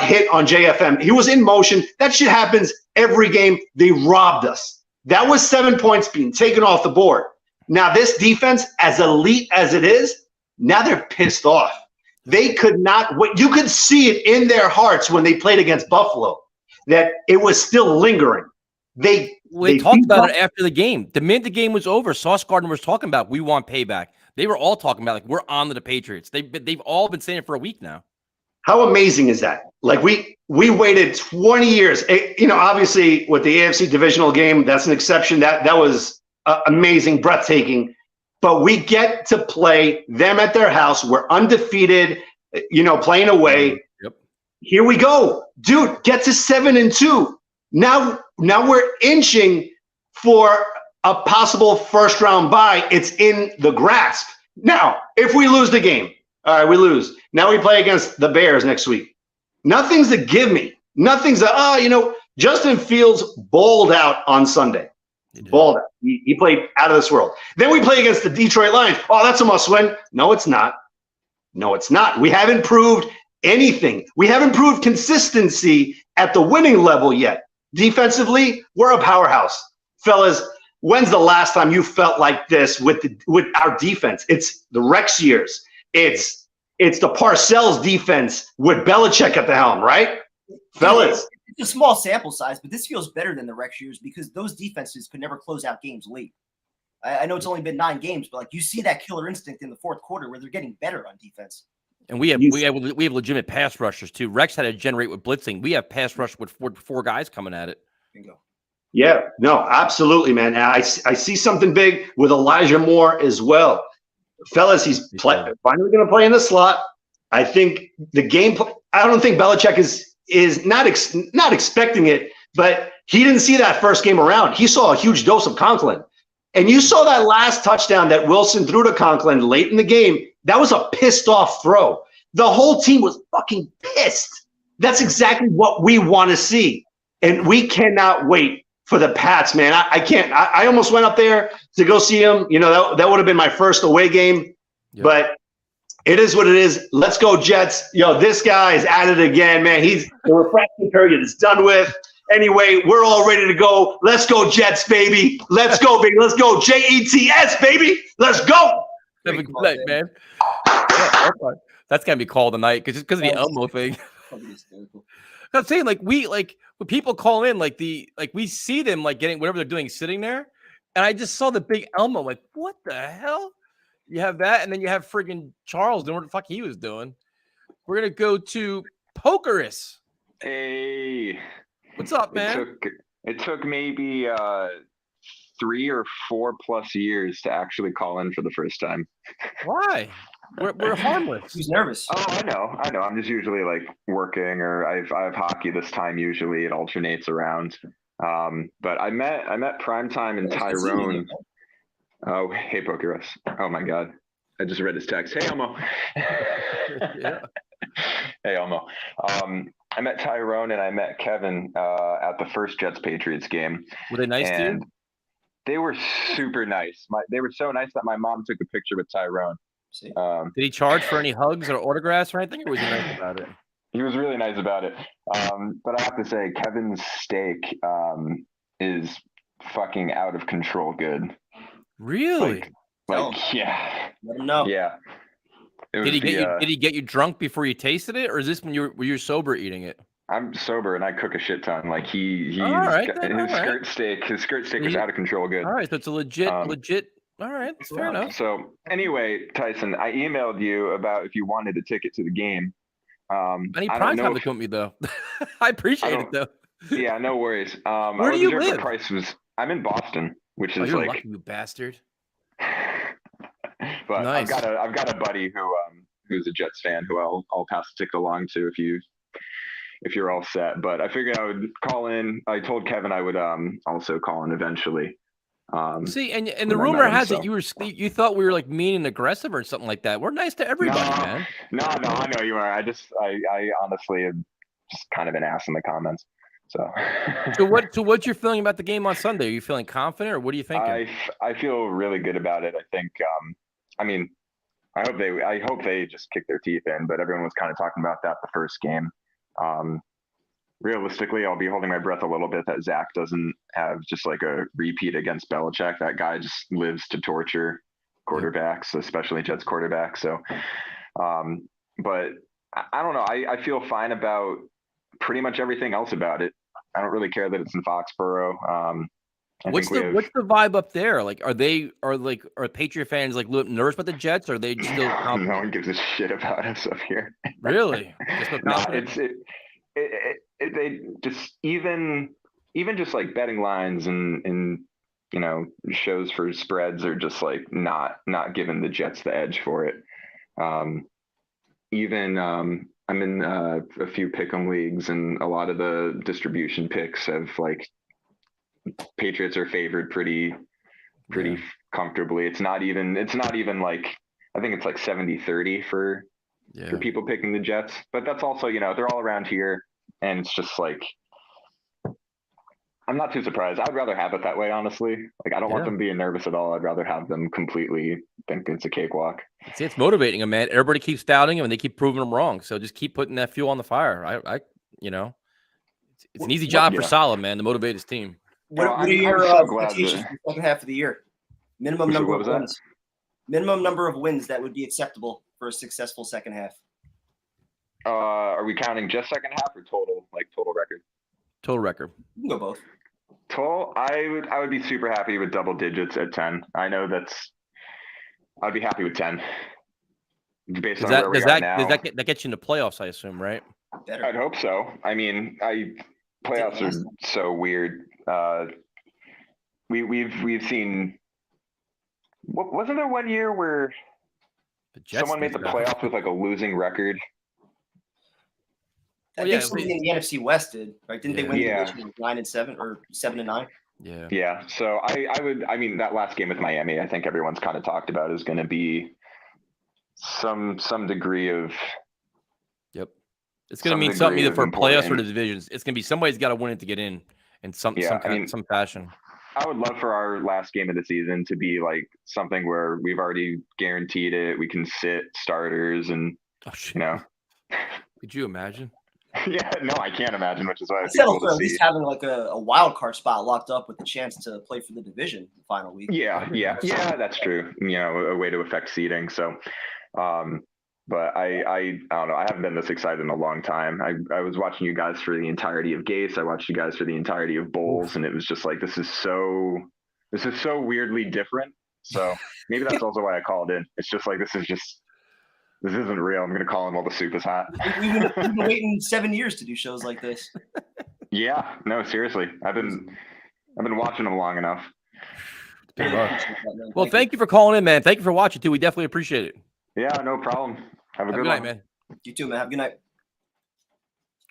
hit on JFM. He was in motion. That shit happens every game. They robbed us. That was 7 points being taken off the board. Now this defense, as elite as it is, now they're pissed off. They could not wait. You could see it in their hearts when they played against Buffalo that it was still lingering. They talked about it after the game. The minute the game was over, Sauce Gardner was talking about we want payback. They were all talking about we're on to the Patriots. They've all been saying it for a week now. How amazing is that? Like we waited 20 years. Obviously with the AFC divisional game, that's an exception. That was amazing, breathtaking. But we get to play them at their house. We're undefeated. Playing away. Yep. Here we go, dude. Get to 7-2. Now we're inching for a possible first round bye. It's in the grasp. Now, if we lose the game, All right, we lose. Now we play against the Bears next week. Nothing's to give me. Nothing's Justin Fields balled out on Sunday. Balled out. He played out of this world. Then we play against the Detroit Lions. Oh, that's a must win. No, it's not. No, it's not. We haven't proved anything. We haven't proved consistency at the winning level yet. Defensively, we're a powerhouse. Fellas, when's the last time you felt like this with our defense? It's the Rex years. It's the Parcells defense with Belichick at the helm, right? Fellas. It's a small sample size, but this feels better than the Rex years because those defenses could never close out games late. I know it's only been 9 games, but you see that killer instinct in the fourth quarter where they're getting better on defense. And we have legitimate pass rushers too. Rex had to generate with blitzing. We have pass rush with four guys coming at it. Bingo. Yeah, no, absolutely, man. I see something big with Elijah Moore as well. Fellas, he's finally going to play in the slot. I think the game I don't think Belichick is not expecting it, but he didn't see that first game around. He saw a huge dose of Conklin. And you saw that last touchdown that Wilson threw to Conklin late in the game. That was a pissed off throw. The whole team was fucking pissed. That's exactly what we want to see. And we cannot wait for the Pats, man. I can't. I almost went up there to go see them. That would have been my first away game. Yep. But it is what it is. Let's go, Jets. This guy is at it again, man. The refreshment period is done with. Anyway, we're all ready to go. Let's go, Jets, baby. Let's go, baby. Let's go. Jets, baby. Let's go. Have a good night, man. That's gonna be called tonight because of the Elmo thing. I'm saying when people call in we see them getting whatever they're doing sitting there, and I just saw the big Elmo. Like, what the hell? You have that, and then you have friggin' Charles doing what the fuck he was doing. We're gonna go to Pokerus. Hey, what's up, man? It took maybe 3 or 4 plus years to actually call in for the first time. Why? We're harmless. He's nervous. Oh, I know. I'm just usually working, or I have hockey this time. Usually it alternates around. But I met Primetime and Tyrone. Oh, hey, Pokerus. Oh my God. I just read his text. Hey, Elmo. Yeah. Hey, Elmo. I met Tyrone and I met Kevin at the first Jets-Patriots game. Were they nice to you? They were super nice. They were so nice that my mom took a picture with Tyrone. Did he charge for any hugs or autographs or anything, or was he nice about it? He was really nice about it. But I have to say, Kevin's steak is fucking out of control good. Really? Yeah. Let him know. Yeah. Did he get you drunk before you tasted it, or is this when you were sober eating it? I'm sober and I cook a shit ton. His skirt steak was out of control good. All right, so it's a legit. All right, that's fair enough. So anyway, Tyson, I emailed you about if you wanted a ticket to the game. I need prime time to come with me though. I appreciate it though. Yeah, no worries. Where do you live? The price was. I'm in Boston, which is you're lucky, you bastard. But nice. I've got a buddy who's a Jets fan who I'll pass the ticket along to if you're all set. But I figured I would call in. I told Kevin I would also call in eventually. See, and the rumor has it you thought we were mean and aggressive or something like that. We're nice to everybody, man. No, I know you are. I honestly am just kind of an ass in the comments. So what's your feeling about the game on Sunday? Are you feeling confident, or what are you thinking? I feel really good about it. I think I hope they just kick their teeth in, but everyone was kind of talking about that the first game. Realistically, I'll be holding my breath a little bit that Zach doesn't have just a repeat against Belichick. That guy just lives to torture quarterbacks, especially Jets quarterbacks. So, but I don't know. I feel fine about pretty much everything else about it. I don't really care that it's in Foxborough. What's the vibe up there? Are Patriot fans a little nervous about the Jets? Or are they still? No one gives a shit about us up here. Really? They just even just betting lines and shows for spreads are just not giving the Jets the edge for it. I'm in a few pick'em leagues, and a lot of the distribution picks have Patriots are favored pretty comfortably. It's not even I think it's 70-30 for for people picking the Jets. But that's also, they're all around here, and it's just like I'm not too surprised. I'd rather have it that way, honestly. Like I don't want them being nervous at all. I'd rather have them completely think it's a cakewalk. See, it's motivating them, man. Everybody keeps doubting them, and they keep proving them wrong. So just keep putting that fuel on the fire. It's an easy job for Saleh, man, to motivate his team. What are your expectations for the second half of the year? Minimum number of wins. Minimum number of wins that would be acceptable for a successful second half. Are we counting just second half or total, like total record? Total record. You can go both. Total, I would be super happy with double digits at 10. I know I'd be happy with 10. Based on where we are now. That gets you into playoffs, I assume, right? Better. I'd hope so. I mean, playoffs are so weird. We've seen. Wasn't there one year where someone made the playoffs with like a losing record? I think something in the NFC West did, right? Didn't they win the division 9-7 or 7-9? Yeah. Yeah. So I mean, that last game with Miami, I think everyone's kind of talked about is going to be some degree of. Yep. It's going to mean something either for playoffs or the divisions. It's going to be somebody's got to win it to get in some fashion. I would love for our last game of the season to be like something where we've already guaranteed it. We can sit starters and, Could you imagine? Yeah, no, I can't imagine, which is why I settle for at least having like a wild card spot locked up with the chance to play for the division the final week. Yeah, that's true. A way to affect seeding. So, but I don't know. I haven't been this excited in a long time. I was watching you guys for the entirety of Gase. I watched you guys for the entirety of Bowls, and it was just like this is so weirdly different. So maybe that's also why I called in. It's just like this isn't real. I'm going to call him while the soup is hot. We've been waiting 7 years to do shows like this. Yeah, no, seriously. I've been watching them long enough. Well, thank you for calling in, man. Thank you for watching too. We definitely appreciate it. Yeah, no problem. Have a good night, man. You too, man. Have a good night.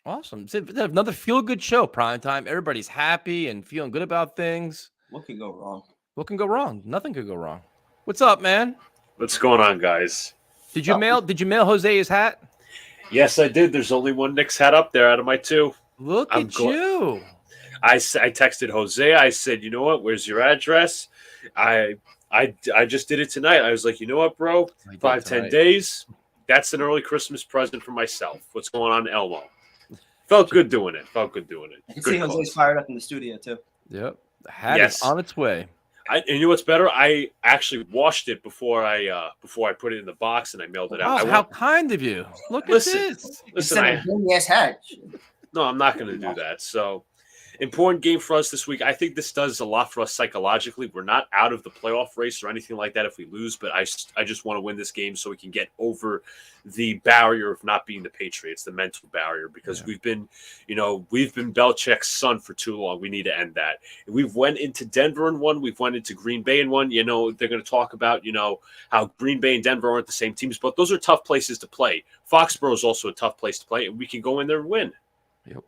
Awesome. It's another feel-good show, prime time. Everybody's happy and feeling good about things. What could go wrong? What can go wrong? Nothing could go wrong. What's up, man? What's going on, guys? Did you mail Jose his hat? Yes, I did. There's only one Knicks hat up there out of my two. Look at you. I texted Jose. I said, you know what? Where's your address? I just did it tonight. I was like, you know what, bro? 5-10 days. That's an early Christmas present for myself. What's going on, Elmo? Felt good doing it. I can see Jose's fired up in the studio too. Yep. The hat is on its way. And you know what's better? I actually washed it before I put it in the box and I mailed it out. How kind of you! Look at this. Listen, yes, hat. No, I'm not going to do that. So, important game for us this week. I think this does a lot for us psychologically. We're not out of the playoff race or anything like that if we lose, but I just want to win this game so we can get over the barrier of not being the Patriots, the mental barrier, because we've been Belichick's son for too long. We need to end that. We've went into Denver and won. We've went into Green Bay and won. They're going to talk about, how Green Bay and Denver aren't the same teams, but those are tough places to play. Foxborough is also a tough place to play, and we can go in there and win. Yep.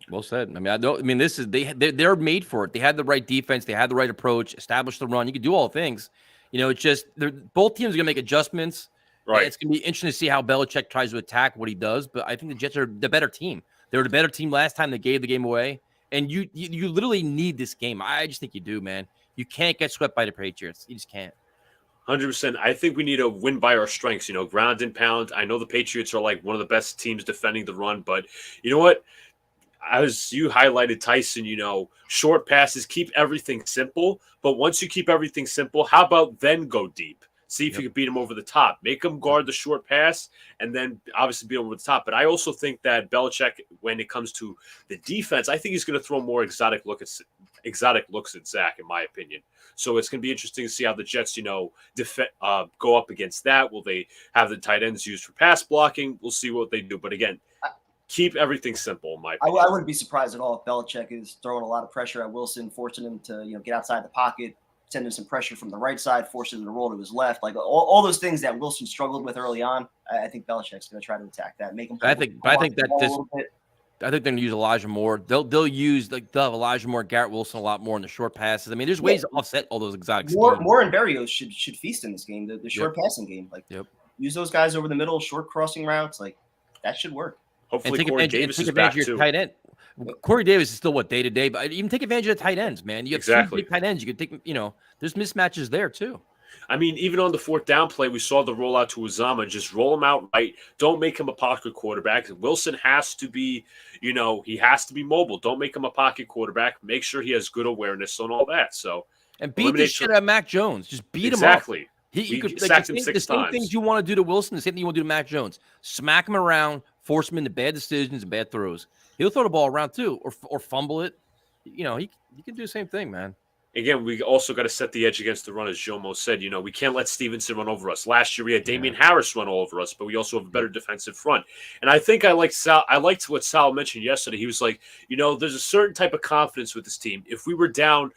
Well said. They're made for it. They had the right defense. They had the right approach, established the run. You can do all things. It's just both teams are going to make adjustments. Right. It's going to be interesting to see how Belichick tries to attack what he does. But I think the Jets are the better team. They were the better team last time they gave the game away. And you literally need this game. I just think you do, man. You can't get swept by the Patriots. You just can't. 100%. I think we need to win by our strengths, ground and pound. I know the Patriots are like one of the best teams defending the run, but you know what? As you highlighted, Tyson, short passes, keep everything simple. But once you keep everything simple, how about then go deep? See if you can beat them over the top. Make them guard the short pass and then obviously beat them over the top. But I also think that Belichick, when it comes to the defense, I think he's going to throw more exotic looks at Zach, in my opinion. So it's going to be interesting to see how the Jets, go up against that. Will they have the tight ends used for pass blocking? We'll see what they do. But again, keep everything simple, in my opinion. I wouldn't be surprised at all if Belichick is throwing a lot of pressure at Wilson, forcing him to get outside the pocket, sending some pressure from the right side, forcing him to roll to his left. Like all those things that Wilson struggled with early on, I think Belichick's going to try to attack that, make him. I think they're going to use Elijah Moore. They'll have Elijah Moore, Garrett Wilson a lot more in the short passes. I mean, there's ways to offset all those exotic. Moore and Berrios should feast in this game. The short passing game, use those guys over the middle, short crossing routes. Like that should work. Hopefully, Corey Davis is back of your too. tight end. Corey Davis is still what day to day, but even take advantage of the tight ends, man. You have two big tight ends. You could take, there's mismatches there too. I mean, even on the fourth down play, we saw the rollout to Uzama. Just roll him out right. Don't make him a pocket quarterback. Wilson has to be, he has to be mobile. Don't make him a pocket quarterback. Make sure he has good awareness and all that. So, and beat the shit out of Mac Jones. Just beat him up. Exactly. You could sacked him 6 the same times. things you want to do to Wilson, the same thing you want to do to Mac Jones. Smack him around, force him into bad decisions and bad throws. He'll throw the ball around too, or fumble it. He can do the same thing, man. Again, we also got to set the edge against the run, as Jomo said. We can't let Stevenson run over us. Last year, we had Damian Harris run all over us, but we also have a better defensive front. And I think I liked what Sal mentioned yesterday. He was like, there's a certain type of confidence with this team. If we were down,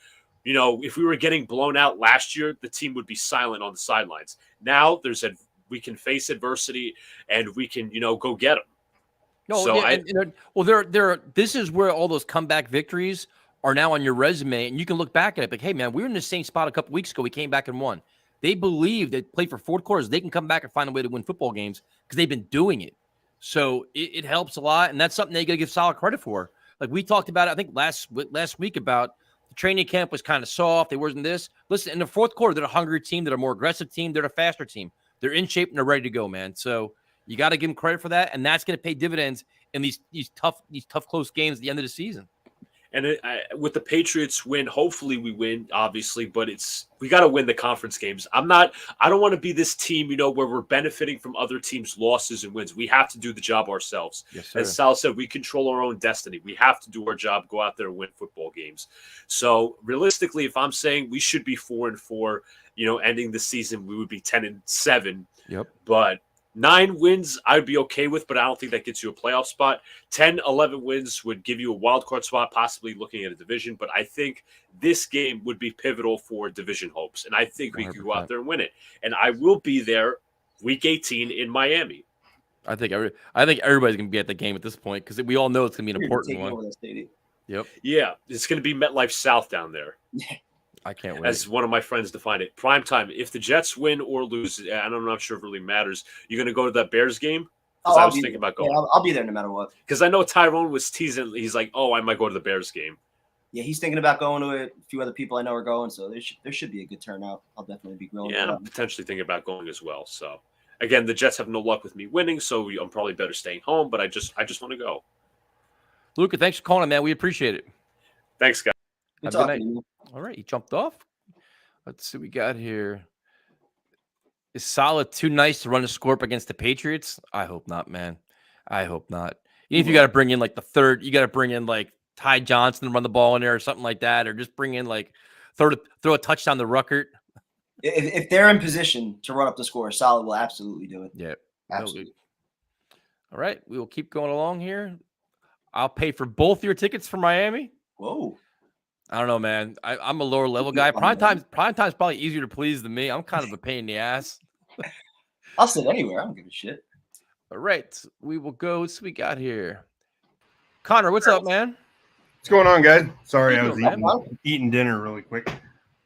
if we were getting blown out last year, the team would be silent on the sidelines. Now we can face adversity and we can, go get them. No, so this is where all those comeback victories are now on your resume, and you can look back at it like, hey, man, we were in the same spot a couple weeks ago. We came back and won. They believe they played for 4 quarters. They can come back and find a way to win football games because they've been doing it. So it helps a lot, and that's something they got to give solid credit for. Like we talked about, I think last week about the training camp was kind of soft. They wasn't this. Listen, in the fourth quarter, they're a hungry team. They're a more aggressive team. They're a faster team. They're in shape and they're ready to go, man. So you got to give them credit for that, and that's going to pay dividends in these tough close games at the end of the season. And with the Patriots win, hopefully we win, obviously, but we got to win the conference games. I don't want to be this team, where we're benefiting from other teams' losses and wins. We have to do the job ourselves. Yes, sir. As Sal said, we control our own destiny. We have to do our job, go out there and win football games. So realistically, if I'm saying we should be 4-4, ending the season, we would be 10-7. Yep. But 9 wins I'd be okay with, but I don't think that gets you a playoff spot. 10, 11 wins would give you a wild card spot, possibly looking at a division. But I think this game would be pivotal for division hopes. And I think we could go out there and win it. And I will be there week 18 in Miami. I think everybody's going to be at the game at this point because we all know it's going to be an important one. Yep. Yeah, it's going to be MetLife South down there. I can't wait. As one of my friends defined it, prime time. If the Jets win or lose, and I'm not sure if it really matters, you're going to go to that Bears game? Because I was thinking about going. Yeah, I'll be there no matter what. Because I know Tyrone was teasing. He's like, "Oh, I might go to the Bears game." Yeah, he's thinking about going to it. A few other people I know are going, so there should be a good turnout. I'll definitely be grilling. Yeah, I'm potentially thinking about going as well. So, again, the Jets have no luck with me winning, so I'm probably better staying home. But I just want to go. Luca, thanks for calling, man. We appreciate it. Thanks, guys. Good talking. All right, he jumped off. Let's see what we got here. Is Saleh too nice to run a scorp against the Patriots? I hope not, man. I hope not. Even if you got to bring in like the third, you got to bring in like Ty Johnson and run the ball in there or something like that, or just bring in like throw a touchdown to Ruckert. If they're in position to run up the score, Saleh will absolutely do it. Yeah, absolutely. All right, we will keep going along here. I'll pay for both your tickets for Miami. Whoa. I don't know, man. I'm a lower level guy. Prime time's probably easier to please than me. I'm kind of a pain in the ass. I'll sit anywhere. I don't give a shit. All right, we will go. What we got here? Connor, what's up, man? What's going on, guys? Sorry, I How was you doing, eating dinner really quick.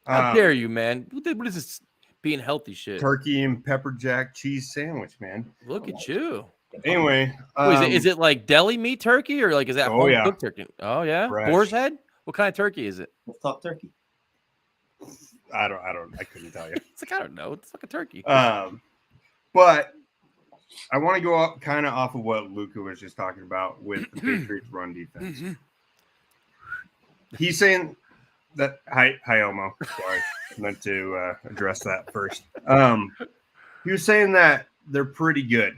How dare you, man? What is this being healthy shit? Turkey and pepper jack cheese sandwich, man. Look at you. Anyway, is it like deli meat turkey or like is that home cooked turkey? Oh yeah, fresh. Boar's head. What kind of turkey is it? Let's talk turkey. I couldn't tell you. It's like I don't know. It's like a turkey. But I want to go up kind of off of what Luca was just talking about with the Patriots run defense. He's saying that hi Elmo. Sorry, I meant to address that first. He was saying that they're pretty good.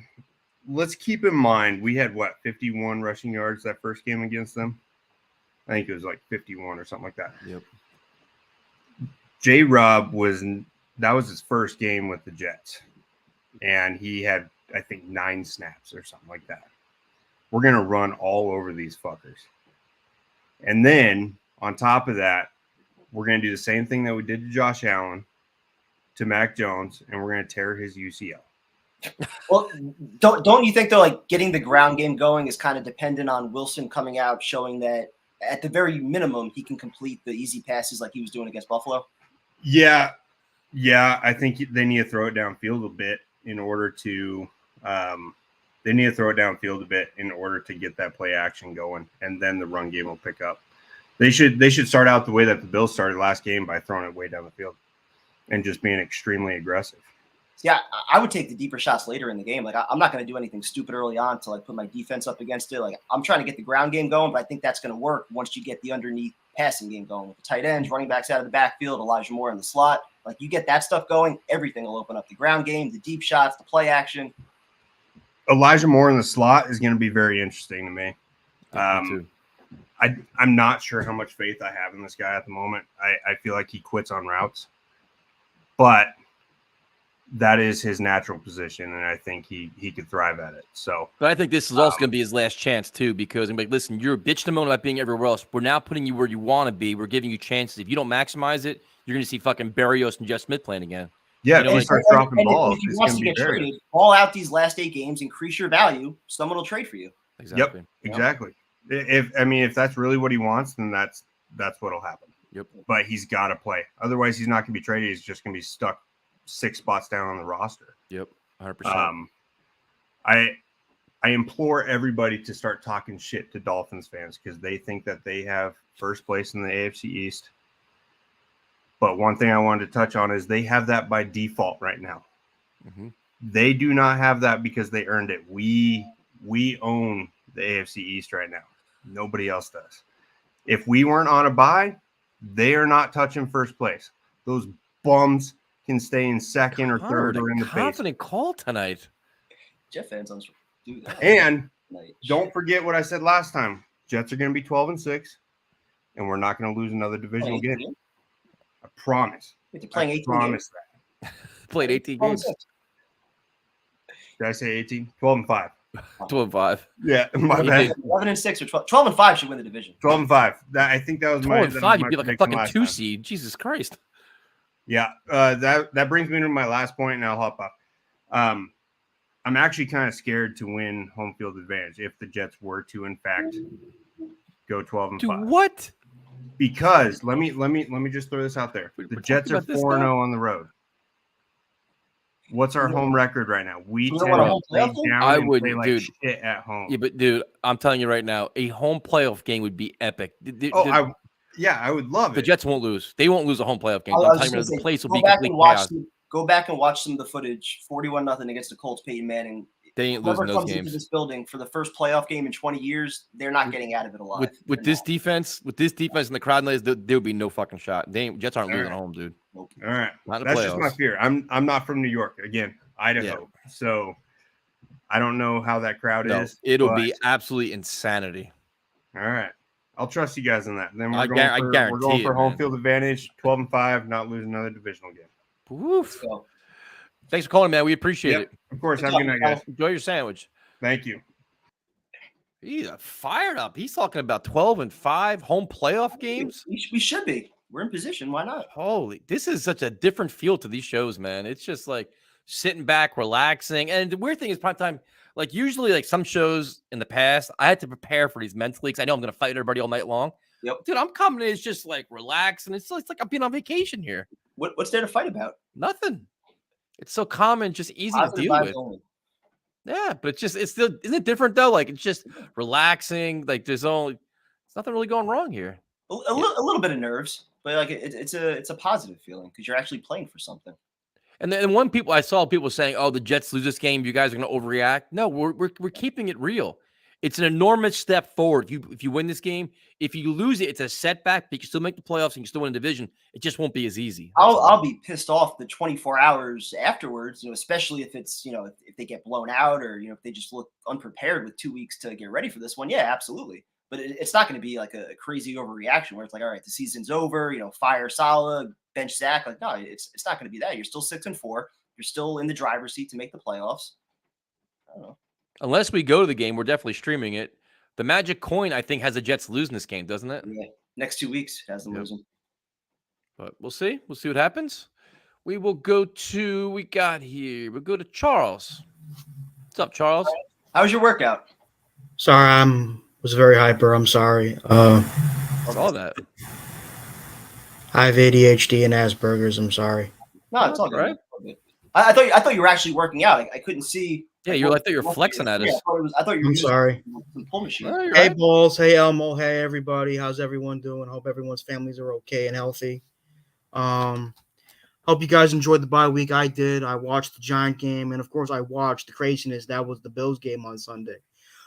Let's keep in mind we had 51 rushing yards that first game against them. I think it was like 51 or something like that. Yep. J-Rob that was his first game with the Jets. And he had, I think, 9 snaps or something like that. We're going to run all over these fuckers. And then on top of that, we're going to do the same thing that we did to Josh Allen, to Mac Jones, and we're going to tear his UCL. Well, don't you think, though, like getting the ground game going is kind of dependent on Wilson coming out, showing that at the very minimum, he can complete the easy passes like he was doing against Buffalo? Yeah. I think they need to throw it downfield a bit in order to they need to throw it downfield a bit in order to get that play action going, and then the run game will pick up. They should start out the way that the Bills started last game by throwing it way down the field and just being extremely aggressive. Yeah, I would take the deeper shots later in the game. Like, I'm not going to do anything stupid early on to like put my defense up against it. Like, I'm trying to get the ground game going, but I think that's going to work once you get the underneath passing game going with the tight ends, running backs out of the backfield, Elijah Moore in the slot. Like, you get that stuff going, everything will open up. The ground game, the deep shots, the play action. Elijah Moore in the slot is going to be very interesting to me. Me too. I'm not sure how much faith I have in this guy at the moment. I feel like he quits on routes, but that is his natural position, and I think he could thrive at it. So, but I think this is also going to be his last chance too, because I'm like, listen, you're bitching and moaning about being everywhere else. We're now putting you where you want to be. We're giving you chances. If you don't maximize it, you're going to see fucking Berrios and Jeff Smith playing again. Yeah, You know, if he like- starts dropping balls, If he it's wants going to to be get very. traded, ball out these last 8 games, increase your value. Someone will trade for you. Exactly. Yep, exactly. If that's really what he wants, then that's what'll happen. Yep. But he's got to play. Otherwise, he's not going to be traded. He's just going to be stuck 6 spots down on the roster. Yep. 100%. I implore everybody to start talking shit to Dolphins fans because they think that they have first place in the AFC East. But one thing I wanted to touch on is they have that by default right now. Mm-hmm. They do not have that because they earned it. We own the AFC East right now. Nobody else does. If we weren't on a bye, they are not touching first place. Those bums can stay in second or third or in the base. Confident call tonight. Jeff fans don't do that. And Like, don't forget what I said last time. Jets are going to be 12-6, and we're not going to lose another divisional game. I promise. They're playing 18 promise that. Played 18 games. Did I say 18? 12-5. 12-5. Yeah, my You bad. did. 11-6 or 12-5 should win the division. 12-5. I think that was my 12-5. You'd be like a prediction fucking last 2 time. seed. Jesus Christ. Yeah, that brings me to my last point, and I'll hop off. I'm actually kind of scared to win home field advantage if the Jets were to, in fact, go 12-5. Do what? Because let me just throw this out there. We're The Jets are talking about this 4-0 now? on the road. What's our home record right now? We You tend don't want a to home play playoff game? down I and wouldn't, play like dude. shit at home. Yeah, but dude, I'm telling you right now, a home playoff game would be epic. I would love The it. Jets won't lose. They won't lose a home playoff game. I I'm was telling you, just the gonna place say, will be go back complete and watch chaos. go back and watch some of the footage. 41-0 against the Colts. Peyton Manning. They ain't Whoever losing those comes into games. this building for the first playoff game in 20 years, they're not getting out of it alive. With They're this defense, and the crowd noise, there would be no fucking shot. Jets aren't All losing right. at home, dude. All right. Not in the That's just my playoffs. fear. I'm not from New York. Again, Idaho. So I don't know how that crowd No, is. it'll but- be absolutely insanity. all right. I'll trust you guys on that. Then I we're going guarantee for it, home man. field advantage, 12-5, not losing another divisional game. Woof. So, Thanks for calling, man. We appreciate Yep. it. Of course. Have a good night, guys. Enjoy your sandwich. Thank you. He's fired up. He's talking about 12-5 home playoff games. we should be. We're in position. Why not? Holy, this is such a different feel to these shows, man. It's just like sitting back, relaxing. And the weird thing is, prime time, like usually, like some shows in the past, I had to prepare for these mentally because I know I'm going to fight everybody all night long. Yep. Dude, I'm coming in, it's just like relax, and it's like I'm being on vacation here. What's there to fight about? Nothing. It's so common, just easy to Positive deal vibes with. only. Yeah, but it's still, isn't it different though? Like it's just relaxing. Like there's nothing really going wrong here. A little bit of nerves, but like it's a positive feeling because you're actually playing for something. And then I saw people saying, "Oh, the Jets lose this game, you guys are going to overreact." No, we're keeping it real. It's an enormous step forward. If you win this game, if you lose it, it's a setback. But you can still make the playoffs and you can still win a division. It just won't be as easy. I'll be pissed off the 24 hours afterwards, especially if it's, if they get blown out or, if they just look unprepared with 2 weeks to get ready for this one. Yeah, absolutely. But it's not going to be like a crazy overreaction where it's like, all right, the season's over, fire Salah, bench Zach. Like, no, it's not going to be that. You're still 6-4. You're still in the driver's seat to make the playoffs. I don't know. Unless we go to the game, we're definitely streaming it. The magic coin, I think, has the Jets losing this game, doesn't it? Yeah. Next 2 weeks has them losing. But we'll see. We'll see what happens. We will go to, we'll go to Charles. What's up, Charles? How was your workout? Sorry, was very hyper. I'm sorry. I saw that. I have ADHD and Asperger's. I'm sorry. No, it's all good. Right. It's all good. I thought you were actually working out. I couldn't see. Yeah, you're like that. You're flexing at Yeah, us. I thought you were I'm using sorry. some pull machine. No, you're Hey, right. Balls. Hey, Elmo. Hey, everybody. How's everyone doing? Hope everyone's families are okay and healthy. Hope you guys enjoyed the bye week. I did. I watched the Giant game, and of course, I watched the craziness that was the Bills game on Sunday.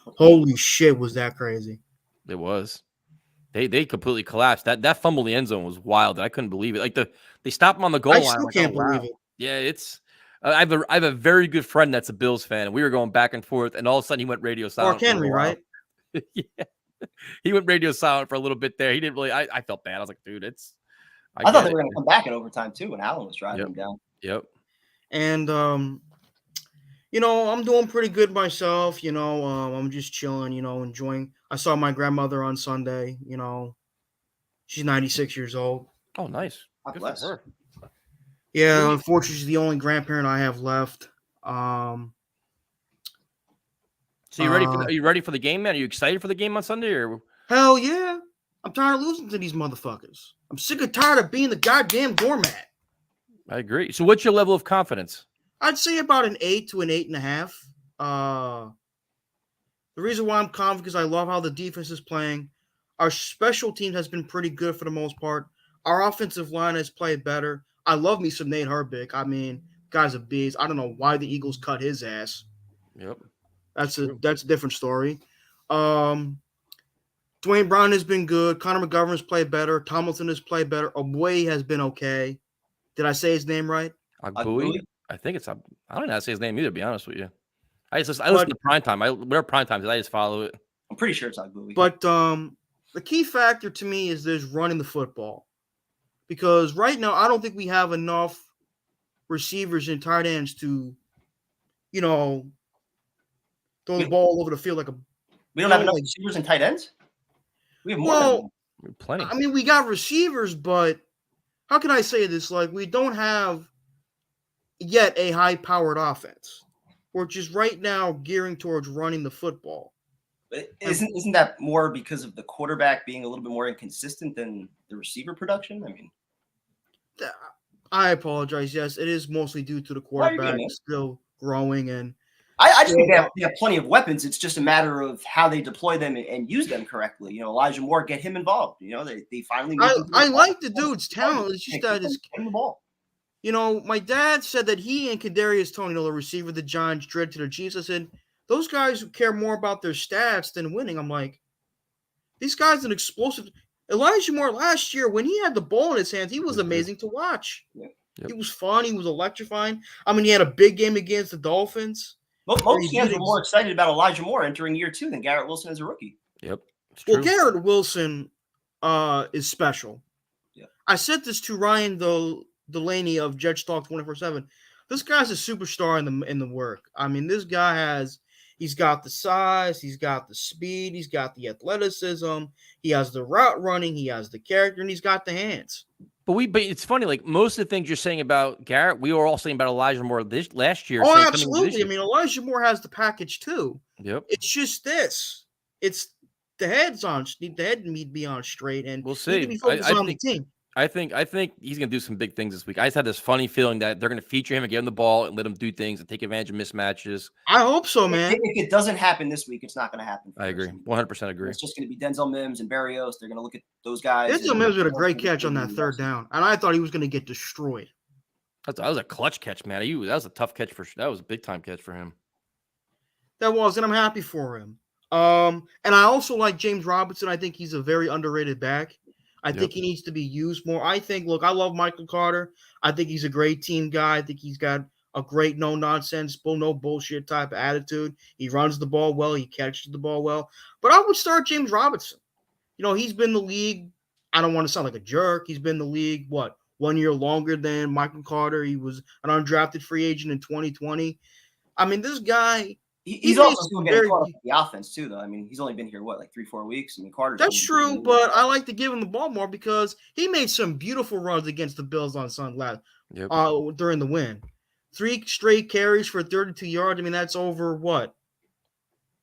Holy shit, was that crazy? It was. They completely collapsed. That fumble in the end zone was wild. I couldn't believe it. Like they stopped him on the goal I line. still Like, can't oh, wow. believe it. Yeah, it's. I have a very good friend that's a Bills fan, and we were going back and forth, and all of a sudden he went radio silent. Mark Henry, right? Yeah, he went radio silent for a little bit there. He didn't really. I felt bad. I was like, dude, it's. I thought they were going to come back in overtime too when Allen was driving them down. Yep. And I'm doing pretty good myself. I'm just chilling. Enjoying. I saw my grandmother on Sunday. She's 96 years old. Oh, nice. God Good bless. for her. Yeah, unfortunately, she's the only grandparent I have left. So you ready? Are you ready for the game, man? Are you excited for the game on Sunday? Or Hell yeah! I'm tired of losing to these motherfuckers. I'm sick and tired of being the goddamn doormat. I agree. So what's your level of confidence? I'd say about an 8 to an 8.5. The reason why I'm confident is I love how the defense is playing. Our special team has been pretty good for the most part. Our offensive line has played better. I love me some Nate Herbig. I mean, guy's a beast. I don't know why the Eagles cut his ass. Yep. That's a different story. Dwayne Brown has been good. Connor McGovern has played better. Tomlinson has played better. Obwe has been okay. Did I say his name right? Agbui? I think it's. I don't know how to say his name either. To be honest with you, I listen to Primetime. Whatever Primetime is, I just follow it. I'm pretty sure it's Agbui. But the key factor to me is there's running the football, because right now I don't think we have enough receivers and tight ends to, throw the ball all over the field like a. We don't have enough receivers and tight ends. We have more. Well, plenty. I mean, we got receivers, but how can I say this? Like, we don't have yet a high-powered offense. We're just right now gearing towards running the football. Isn't that more because of the quarterback being a little bit more inconsistent than the receiver production? I mean, I apologize. Yes, it is mostly due to the quarterback still growing, and I just think they have plenty of weapons. It's just a matter of how they deploy them and use them correctly. Elijah Moore, get him involved. They finally. I like the dude's talent. It's just that him the ball. My dad said that he and Kadarius Toney, the receiver the Giants dread to their Chiefs. I said, those guys who care more about their stats than winning. I'm like, these guys are an explosive. Elijah Moore last year, when he had the ball in his hands, he was amazing to watch. Yeah. Yep. He was fun. He was electrifying. I mean, he had a big game against the Dolphins. Most fans were more excited about Elijah Moore entering year 2 than Garrett Wilson as a rookie. Yep. Well, Garrett Wilson is special. Yeah. I said this to Ryan Delaney of Jets Talk 24/7. This guy's a superstar in the work. I mean, this guy he's got the size, he's got the speed, he's got the athleticism, he has the route running, he has the character, and he's got the hands. But it's funny, like most of the things you're saying about Garrett, we were all saying about Elijah Moore last year. Oh, absolutely. I mean, Elijah Moore has the package too. Yep. It's just this. It's the head need to be on straight, and we'll see. The team. I think he's going to do some big things this week. I just had this funny feeling that they're going to feature him and give him the ball and let him do things and take advantage of mismatches. I hope so, man. If it doesn't happen this week, it's not going to happen. I agree. 100% agree. It's just going to be Denzel Mims and Barrios. They're going to look at those guys. Denzel Mims had a great catch on that third down, and I thought he was going to get destroyed. That was a clutch catch, man. That was a tough catch that was a big time catch for him. That was, and I'm happy for him. And I also like James Robinson. I think he's a very underrated back. I think he needs to be used more. I love Michael Carter. I think he's a great team guy. I think he's got a great no-nonsense, no bullshit type of attitude. He runs the ball well. He catches the ball well. But I would start James Robinson. He's been in the league. I don't want to sound like a jerk. He's been in the league, 1 year longer than Michael Carter. He was an undrafted free agent in 2020. I mean, this guy – He's also still getting caught up with the offense too, though. I mean, he's only been here 3-4 weeks. I mean, Carter's. That's true, but I like to give him the ball more because he made some beautiful runs against the Bills on Sunday during the win. 3 straight carries for 32 yards. I mean, that's over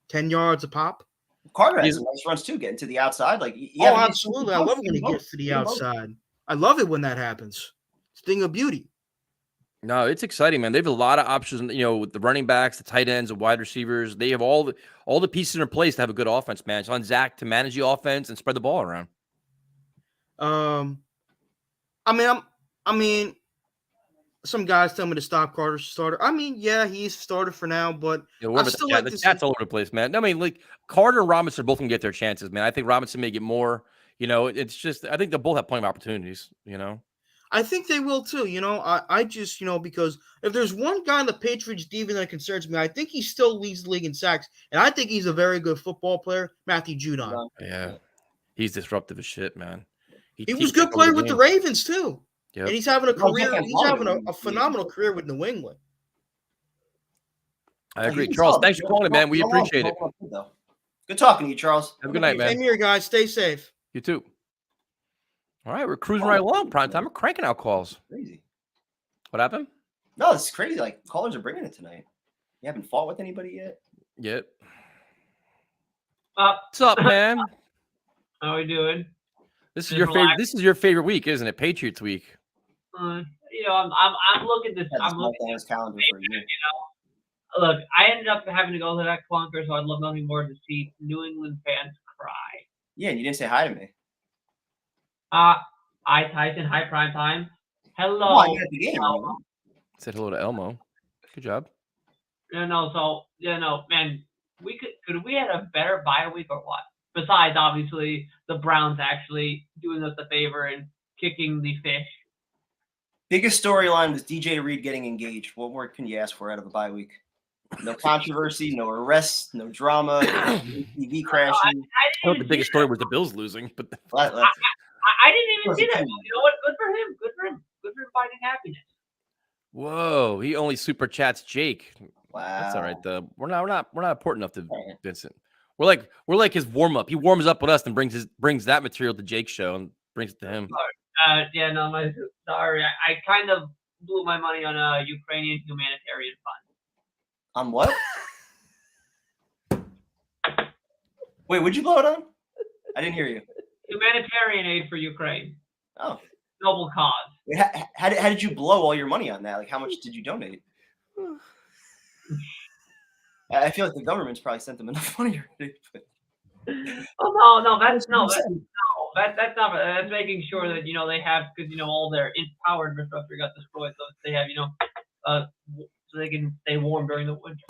10 yards a pop. Carter has some nice runs too, getting to the outside. Absolutely! I love it when he gets to the outside. I love it when that happens. It's a thing of beauty. No, it's exciting, man. They have a lot of options, with the running backs, the tight ends, the wide receivers. They have all the pieces in place to have a good offense, man. It's on Zach to manage the offense and spread the ball around. I mean, some guys tell me to stop Carter's starter. I mean, yeah, he's a starter for now, but I still like the to see. stats all over the place, man. I mean, like Carter and Robinson are both gonna get their chances, man. I think Robinson may get more. It's just I think they'll both have plenty of opportunities. I think they will too. I just because if there's one guy in the Patriots defense that concerns me, I think he still leads the league in sacks, and I think he's a very good football player, Matthew Judon. Yeah, he's disruptive as shit, man. He was a good player with the Ravens too. Yep. And he's having a career. He's having a phenomenal career with New England. I agree, Charles. Thanks for calling, man. We appreciate it. Good talking to you, Charles. Have a good night, man. Same here, guys. Stay safe. You too. All right, we're cruising right along. Prime time. We're cranking out calls. Crazy. What happened? No, it's crazy. Like callers are bringing it tonight. You haven't fought with anybody yet? Yep. What's up, man? How are we doing? This is your favorite. This is your favorite week, isn't it? Patriots week. I'm looking this. I'm looking at his calendar for you. Look, I ended up having to go to that clunker, so I'd love nothing more to see New England fans cry. Yeah, and you didn't say hi to me. Hi Tyson. Hi Prime Time. Hello. Well, you at the game, right? Said hello to Elmo. Good job. Man, could we had a better bye week or what? Besides, obviously, the Browns actually doing us a favor and kicking the fish. Biggest storyline was DJ Reed getting engaged. What more can you ask for out of a bye week? No controversy, no arrests, no drama, no TV crashing. I thought the biggest story was the Bills losing, but I didn't even see that. You know what? Good for him. Good for him. Good for him finding happiness. Whoa, he only super chats Jake. Wow, that's all right. We're not important enough to Vincent. We're like his warm up. He warms up with us and brings that material to Jake's show and brings it to him. Sorry. I kind of blew my money on a Ukrainian humanitarian fund. On what? Wait, what'd you blow it on? I didn't hear you. Humanitarian aid for Ukraine. Oh, noble cause. Wait, how did you blow all your money on that? Like, how much did you donate? I feel like the government's probably sent them enough money already. But... That's not. That's making sure that they have, because all their power infrastructure got destroyed, so they have so they can stay warm during the winter.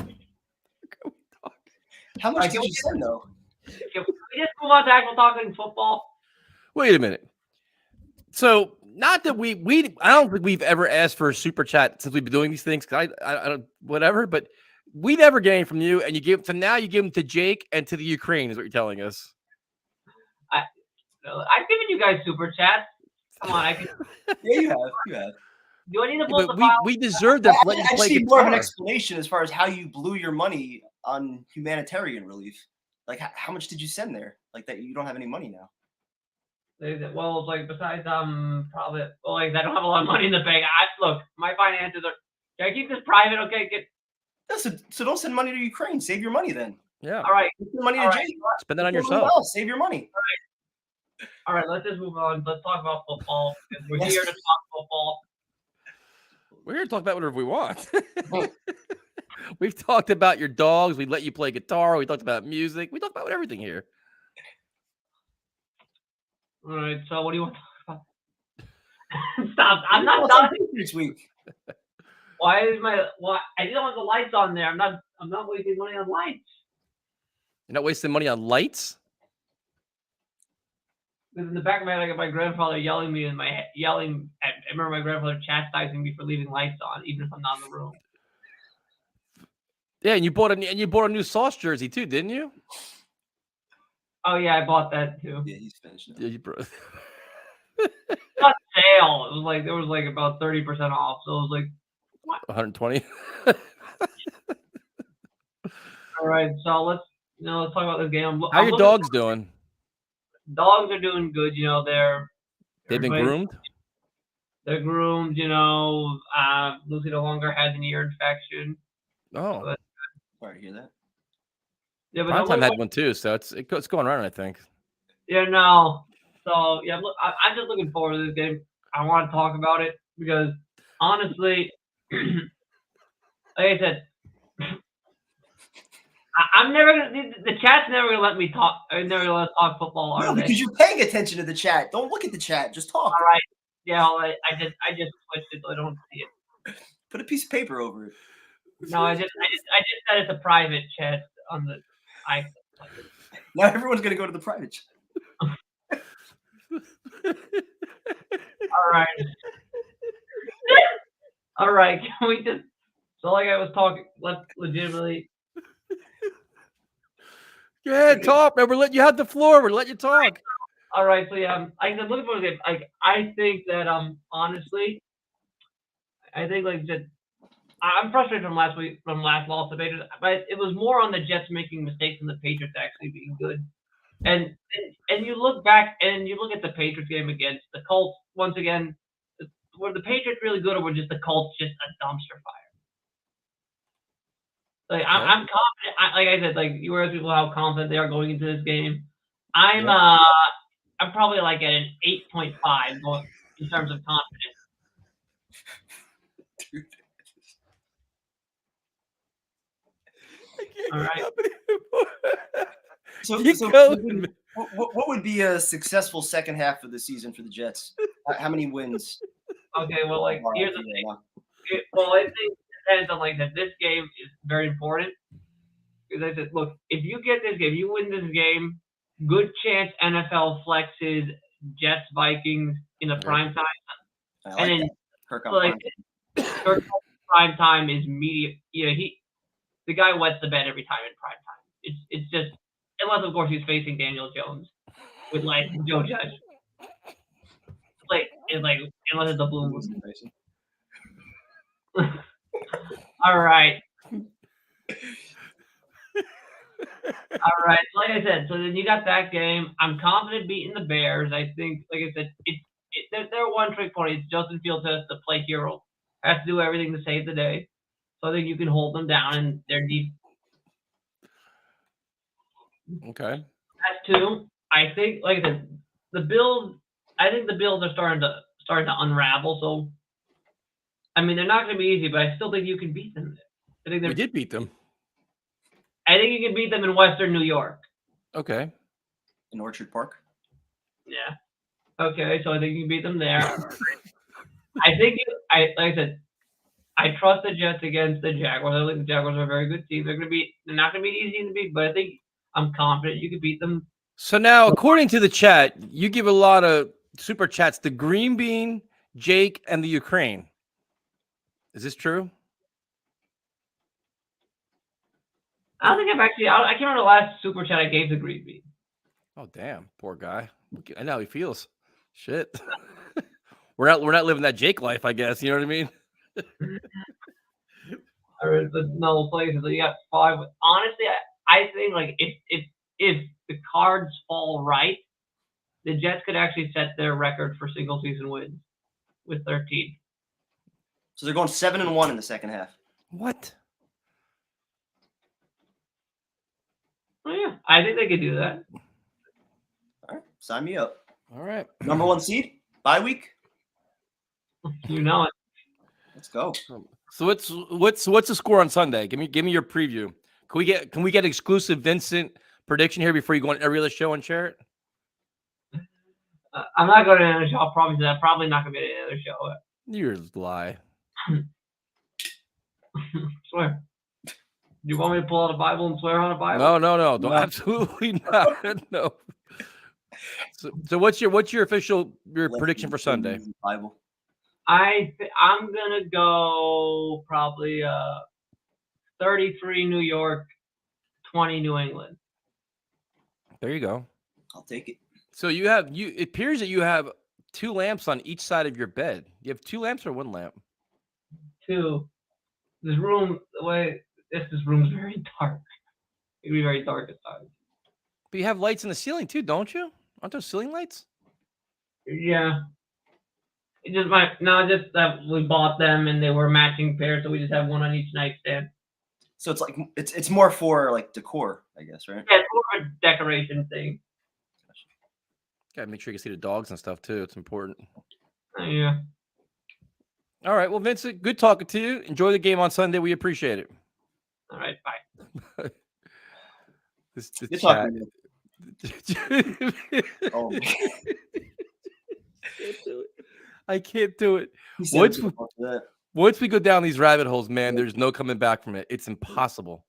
How much did you send though? Can we just move on to actual talking football? Wait a minute. So, not that I don't think we've ever asked for a super chat since we've been doing these things. Cause I don't, whatever, but we never get any from you, and you give them to Jake and to the Ukraine, is what you're telling us. I've given you guys super chats. Come on, Yeah, you have. Do I need to pull the file? We deserve that. I just need more of an explanation as far as how you blew your money on humanitarian relief. Like, how much did you send there? Like that, you don't have any money now. Well, besides probably I don't have a lot of money in the bank. Look, my finances are. Can I keep this private? Okay, so don't send money to Ukraine. Save your money then. Yeah. All right. Send money to Jake. Spend that on yourself. Save your money. All right. Let's just move on. Let's talk about football. We're here to talk football. We're here to talk about whatever we want. We've talked about your dogs. We let you play guitar. We talked about music. We talked about everything here. All right. So what do you want to talk about? Stop. I'm not done this week. Why? I didn't want the lights on there. I'm not wasting money on lights. You're not wasting money on lights? Because in the back of my head, I got my grandfather yelling me in my head, I remember my grandfather chastising me for leaving lights on, even if I'm not in the room. Yeah, and you bought a new Sauce jersey too, didn't you? Oh yeah, I bought that too. Yeah, he's finished now. Yeah, you brought. It's not sale. It was there was about 30% off. So it was what? 120. All right, so let's talk about this game. How are your dogs doing? Dogs are doing good. They've been groomed. They're groomed. Lucy no longer has an ear infection. Oh, so sorry to hear that. Yeah, but Primetime had one too, so it's going around, I think. Yeah, no. So yeah, I'm just looking forward to this game. I want to talk about it because honestly, like I said, I'm never gonna. The chat's never gonna let me talk. Never gonna let us talk football, are No, they? because you're paying attention to the chat. Don't look at the chat. Just talk. All right. Yeah, well, I just switched it so I don't see it. Put a piece of paper over it. No, I just said it's a private chat on the iPhone. Now everyone's gonna go to the private chat. All right. All right. Can we just? So like I was talking, let's legitimately. Go ahead, talk, man. We're letting you have the floor. We're letting you talk. All right. So yeah, I said looking for the game. Like I think that honestly, I think like that. I'm frustrated from last loss to Patriots, but it was more on the Jets making mistakes and the Patriots actually being good. And you look back and you look at the Patriots game against the Colts once again. Were the Patriots really good, or were just the Colts just a dumpster fire? Like I'm confident. Like I said, like you asked people how confident they are going into this game. I'm probably like at an 8.5 going in terms of confidence. Dude. All right. So what would be a successful second half of the season for the Jets? How many wins? Okay, well, like here's the thing. Well, I think it depends on like that. This game is very important because I said, look, if you get this game, you win this game, good chance NFL flexes Jets Vikings in the prime time, and then Kirk on like Kirk prime time is media. You know, the guy wets the bed every time in prime time. It's just unless of course he's facing Daniel Jones with like Joe Judge. Like unless it's a blue moon. All right. All right. Like I said, so then you got that game. I'm confident beating the Bears. I think, like I said, they're one trick pony. It's Justin Fields has to play hero, has to do everything to save the day. So I think you can hold them down and they're deep. Okay. That's two. I think, like I said, the Bills. I think the Bills are starting to unravel. So, I mean, they're not going to be easy, but I still think you can beat them. I think we did beat them. I think you can beat them in Western New York. Okay. In Orchard Park. Yeah. Okay, so I think you can beat them there. I think like I said, I trust the Jets against the Jaguars. I think the Jaguars are a very good team. They're not gonna be easy to beat, but I think I'm confident you can beat them. So now, according to the chat, you give a lot of super chats. The Green Bean, Jake, and the Ukraine. Is this true? I don't think I've actually. I can't remember the last super chat I gave the Green Bean. Oh damn, poor guy. I know how he feels. Shit. we're not living that Jake life, I guess. You know what I mean? No places. So you got 5. Honestly, I think like if the cards fall right, the Jets could actually set their record for single season wins with 13. So they're going 7-1 in the second half. What? Oh yeah, I think they could do that. All right, sign me up. All right. Number 1 seed, bye week. You know it. Let's go. So what's the score on Sunday? Give me your preview. Can we get exclusive Vincent prediction here before you go on every other show and share it? I'm not going to another show. I'll promise you that. Probably not going to be another show. You're a lie. Swear. Do you want me to pull out a Bible and swear on a Bible? No. Don't, absolutely not. No. So what's your official prediction for Sunday? Bible. I'm gonna go probably 33 New York, 20 New England. There you go. I'll take it. So it appears that you have 2 lamps on each side of your bed. You have 2 lamps or 1 lamp? 2. This room, this room's very dark. It'd be very dark at times. But you have lights in the ceiling too, don't you? Aren't those ceiling lights? Yeah. Just that we bought them and they were matching pairs, so we just have one on each nightstand. So it's like it's more for like decor, I guess, right? Yeah, it's more of a decoration thing. Gotta make sure you can see the dogs and stuff too. It's important. Yeah. All right. Well, Vincent, good talking to you. Enjoy the game on Sunday. We appreciate it. All right, bye. This Good chat. talking Oh, man. Can't do it. I can't do it. He said Once it's we, gonna fuck that. once we go down these rabbit holes, man, there's no coming back from it. It's impossible.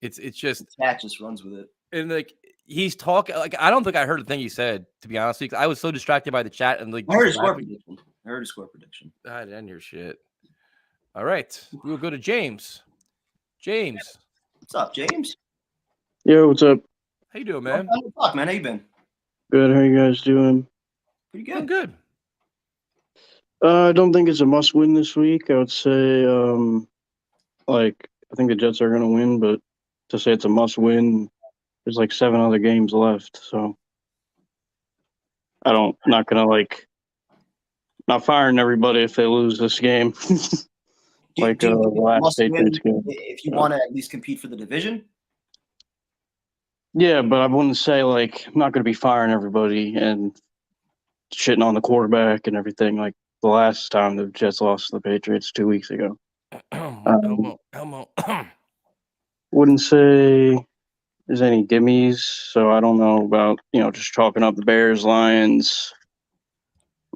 It's just The cat just runs with it. and like he's talking like I don't think I heard a thing he said, to be honest, because I was so distracted by the chat and like I heard his just score laughing. prediction. I heard his score prediction. I didn't hear shit. All right, we'll go to James. James, What's up, James? Yo, what's up? how you doing, Man. man? Fuck, man. How you been? Good. How you guys doing? Pretty Doing good. good. I don't think it's a must-win this week. I would say, like, I think the Jets are gonna win, but to say it's a must-win, there's like 7 other games left, so not gonna not firing everybody if they lose this game. Like Do you the think it's a last must-win Patriots game. if you want to at least compete for the division? Yeah, but I wouldn't say like I'm not gonna be firing everybody and shitting on the quarterback and everything like the last time the Jets lost to the Patriots 2 weeks ago. Elmo. Wouldn't say there's any gimmies, so I don't know about, just chalking up the Bears, Lions,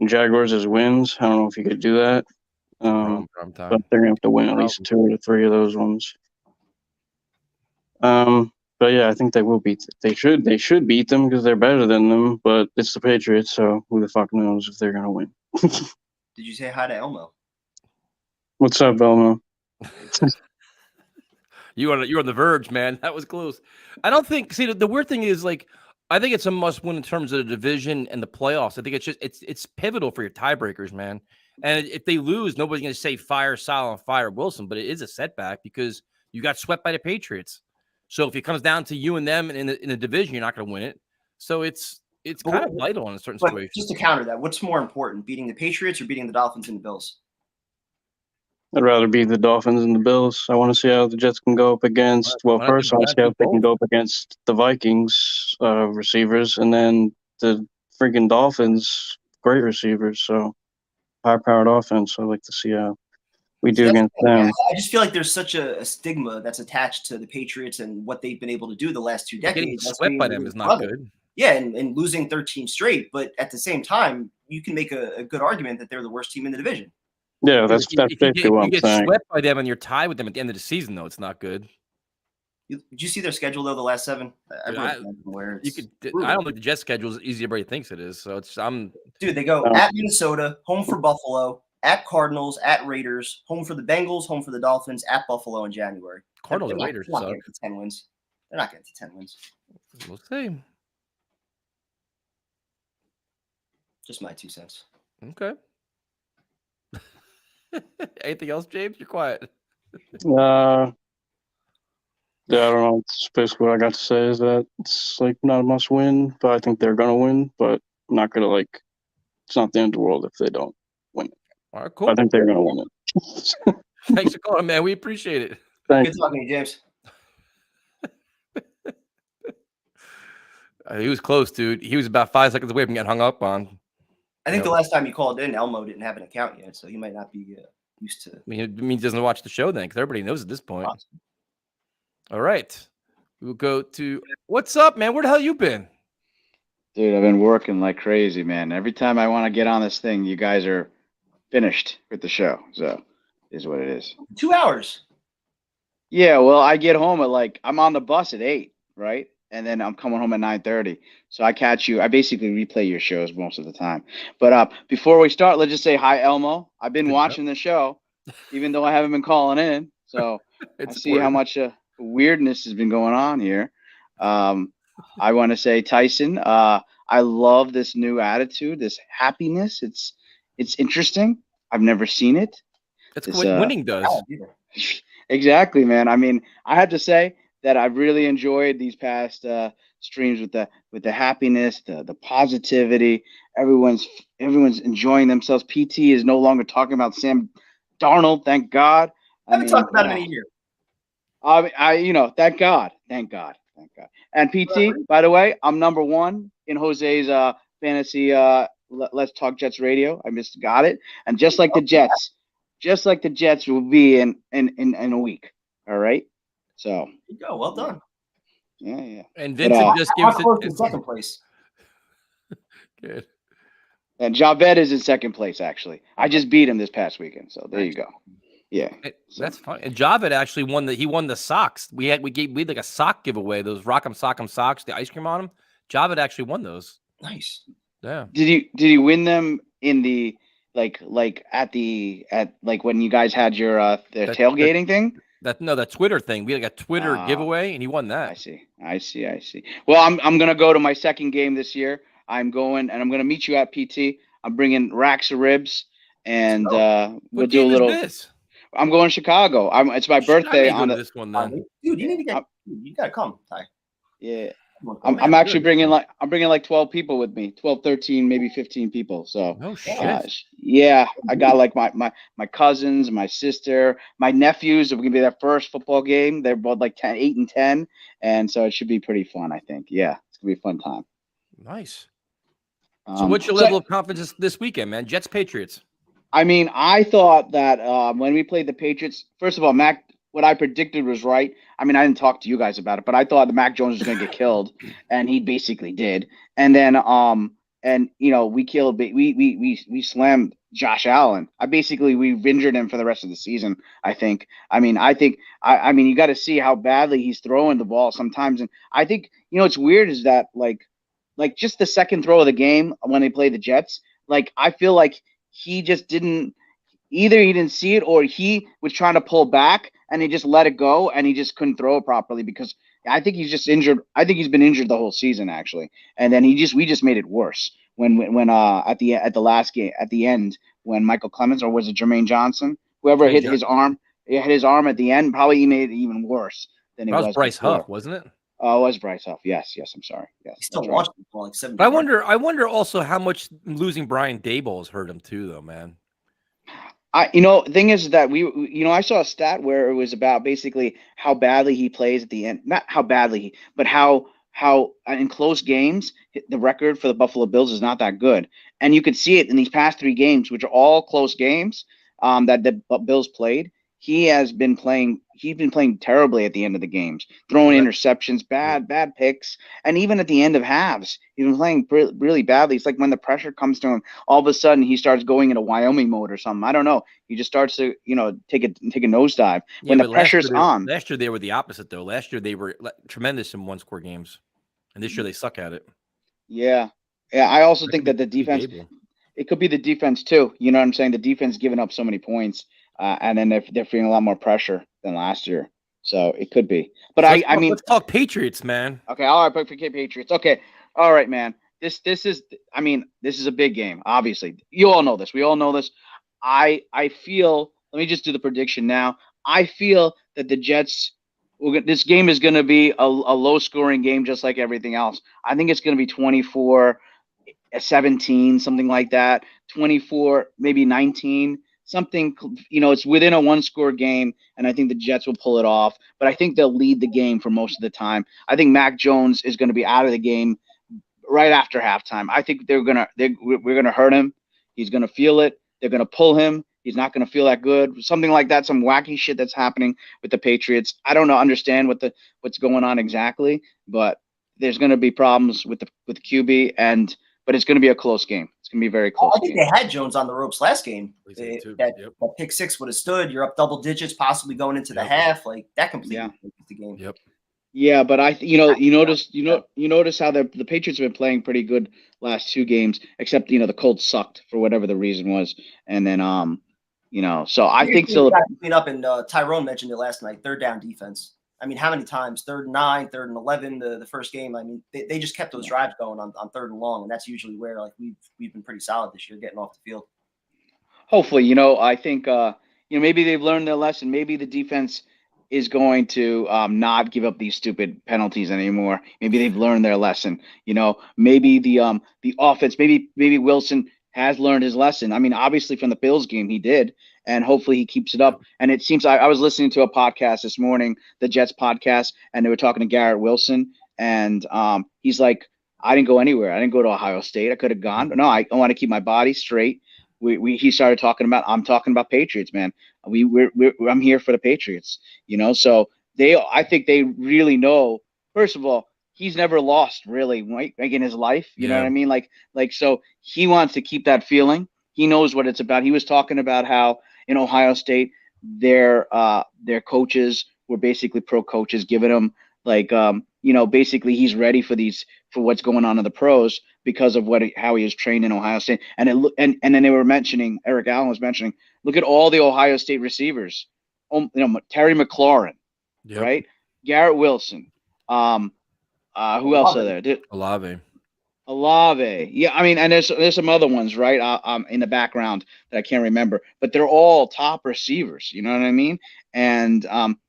and Jaguars as wins. I don't know if you could do that. Prime But time. they're gonna have to win at least 2 or 3 of those ones. But yeah, I think they will beat. They should beat them because they're better than them. But it's the Patriots, so who the fuck knows if they're gonna win? Did you say hi to Elmo? What's up, Elmo? You're on the verge, man. That was close. I don't think. See, the weird thing is, like, I think it's a must-win in terms of the division and the playoffs. I think it's pivotal for your tiebreakers, man. And if they lose, nobody's going to say fire Sal and fire Wilson, but it is a setback because you got swept by the Patriots. So if it comes down to you and them in the division, you're not going to win it. So it's kind of vital in a certain But situation. just to counter that, what's more important, beating the Patriots or beating the Dolphins and the Bills? I'd rather beat the Dolphins and the Bills. I want to see how the Jets can go up against. Well, first I want to see how they can go up against the Vikings receivers, and then the freaking Dolphins, great receivers. So high-powered offense. So I'd like to see how we do against them. I just feel like there's such a stigma that's attached to the Patriots and what they've been able to do the last 2 decades. Getting swept by them is not good. Yeah, and losing 13 straight, but at the same time, you can make a good argument that they're the worst team in the division. Yeah, that's basically what I'm saying. If you get swept by them and you're tied with them at the end of the season, though, it's not good. Did you see their schedule though? The last 7. I don't think the Jets schedule is easy. Everybody thinks it is. So Dude, they go at Minnesota, home for Buffalo, at Cardinals, at Raiders, home for the Bengals, home for the Dolphins, at Buffalo in January. Cardinals and Raiders They're not suck. getting to 10 wins. They're not getting to 10 wins. We'll see. Just my 2 cents. Okay. Anything else, James? You're quiet. Yeah, I don't know. It's basically what I got to say is that it's like not a must win, but I think they're gonna win. But I'm not gonna it's not the end of the world if they don't win. All right, cool. I think they're gonna win it. Thanks for calling, man. We appreciate it. Thanks. Good talking to you, James. He was close, dude. He was about 5 seconds away from getting hung up on. I think the last time you called in, Elmo didn't have an account yet, so he might not be used to. I mean, it means he doesn't watch the show then, because everybody knows at this point. Awesome. All right. We'll go to what's up, man? Where the hell you been? Dude, I've been working like crazy, man. Every time I want to get on this thing, you guys are finished with the show. So is what it is. 2 hours. Yeah, well, I get home at I'm on the bus at 8, right? And then I'm coming home at 9:30. So I catch you. I basically replay your shows most of the time. But before we start, let's just say hi, Elmo. I've been watching the show, even though I haven't been calling in. So I see how much weirdness has been going on here. I want to say, Tyson, I love this new attitude, this happiness. It's interesting. I've never seen it. That's what winning does. Exactly, man. I mean, I have to say that I've really enjoyed these past streams with the happiness, the positivity. Everyone's enjoying themselves. PT is no longer talking about Sam Darnold. Thank God. I haven't talked about him in a year. Thank God. And PT, by the way, I'm number 1 in Jose's fantasy Let's Talk Jets radio. I got it. And just like the Jets, just like the Jets will be in a week. All right. So There you go. Well done. yeah. And But, Vincent just How gives close to it. second place? Good. And Javed is in second place, actually. I just beat him this past weekend. So there you go. Yeah. That's fine. And Javed actually won he won the socks. We had like a sock giveaway, those Rock'em Sock'em socks, the ice cream on them. Javed actually won those. Nice. Yeah. Did you win them in the like at when you guys had your the tailgating thing? That Twitter thing. We had like a Twitter giveaway, and he won that. I see. Well, I'm gonna go to my second game this year. I'm going and I'm gonna meet you at PT. I'm bringing racks of ribs, and we'll do a little. This? I'm going to Chicago. It's my birthday on this one then. Dude, you need to you gotta come, Ty. Yeah. I'm I'm actually bringing like 12 people with me, 12, 13, maybe 15 people. So no shit. Yeah, I got like my cousins, my sister, my nephews. Are gonna be their first football game. They're both like 8 and 10, and so it should be pretty fun. I think. Yeah, it's gonna be a fun time. Nice. So what's your level of confidence this weekend, man? Jets Patriots. I mean, I thought that when we played the Patriots, first of all, Mac, what I predicted was right. I mean, I didn't talk to you guys about it, but I thought that Mac Jones was going to get killed, and he basically did. And then, we slammed Josh Allen. We've injured him for the rest of the season. I think. I mean, you got to see how badly he's throwing the ball sometimes, and I think what's weird is that like just the second throw of the game when they played the Jets, like I feel like he just didn't. Either he didn't see it or he was trying to pull back and he just let it go and he just couldn't throw it properly because I think he's just injured. I think he's been injured the whole season actually. And then we just made it worse when at the last game at the end when Michael Clemens or was it Jermaine Johnson, whoever hit his arm, hit his arm at the end, probably he made it even worse than it was Bryce before. Huff, wasn't it? Oh, it was Bryce Huff. Yes, I'm sorry. Yes, he still right. launched the ball like 7. I wonder also how much losing Brian Daboll has hurt him too, though, man. The thing is that I saw a stat where it was about basically how badly he plays at the end. Not how badly, but how in close games, the record for the Buffalo Bills is not that good. And you could see it in these past 3 games, which are all close games that the Bills played. He's been playing terribly at the end of the games, throwing interceptions, bad picks, and even at the end of halves, he's been playing really badly. It's like when the pressure comes to him, all of a sudden he starts going into Wyoming mode or something. I don't know. He just starts to take a nosedive when the pressure's on. Last year they were the opposite though. Last year they were tremendous in 1-score games, and this year they suck at it. Yeah. I also think that the defense. It could be the defense too. You know what I'm saying? The defense giving up so many points. And then they're feeling a lot more pressure than last year, so it could be. But let's talk Patriots, man. Okay, all right, but forget Patriots. Okay, all right, man. This is a big game. Obviously, you all know this. We all know this. I feel. Let me just do the prediction now. I feel that the Jets. This game is going to be a low-scoring game, just like everything else. I think it's going to be 24-17, something like that. 24, maybe 19. Something, it's within a 1-score game, and I think the Jets will pull it off. But I think they'll lead the game for most of the time. I think Mac Jones is going to be out of the game right after halftime. I think we're gonna hurt him. He's gonna feel it. They're gonna pull him. He's not gonna feel that good. Something like that. Some wacky shit that's happening with the Patriots. I don't understand what's going on exactly, but there's gonna be problems with the QB but it's going to be a close game. It's going to be a very close game. I think they had Jones on the ropes last game. That pick 6 would have stood. You're up double digits, possibly going into the half. Like that completely changes the game. Yep. Yeah, but you notice how the Patriots have been playing pretty good last 2 games, except the Colts sucked for whatever the reason was, and then so I think so. Clean up, and Tyrone mentioned it last night. 3rd down defense. I mean, how many times? 3rd and 9, 3rd and 11, the first game. I mean, they just kept those drives going on 3rd and long, and that's usually where like we've been pretty solid this year, getting off the field. Hopefully, I think maybe they've learned their lesson. Maybe the defense is going to not give up these stupid penalties anymore. Maybe they've learned their lesson. Maybe the offense. Maybe Wilson has learned his lesson. I mean, obviously from the Bills game he did. And hopefully he keeps it up. And it seems I was listening to a podcast this morning, the Jets podcast, and they were talking to Garrett Wilson. And he's like, I didn't go anywhere. I didn't go to Ohio State. I could have gone. But no, I want to keep my body straight. he started talking about, I'm talking about Patriots, man. I'm here for the Patriots, So I think they really know. First of all, he's never lost really, right? Like in his life, you know what I mean? So he wants to keep that feeling. He knows what it's about. He was talking about how in Ohio State, their coaches were basically pro coaches, giving him basically he's ready for what's going on in the pros because of how he is trained in Ohio State. And and then they were mentioning, Eric Allen was mentioning, look at all the Ohio State receivers. Terry McLaurin, right? Garrett Wilson. Who else are there? Olave. Yeah, I mean, and there's some other ones, right? In the background that I can't remember, but they're all top receivers. You know what I mean? And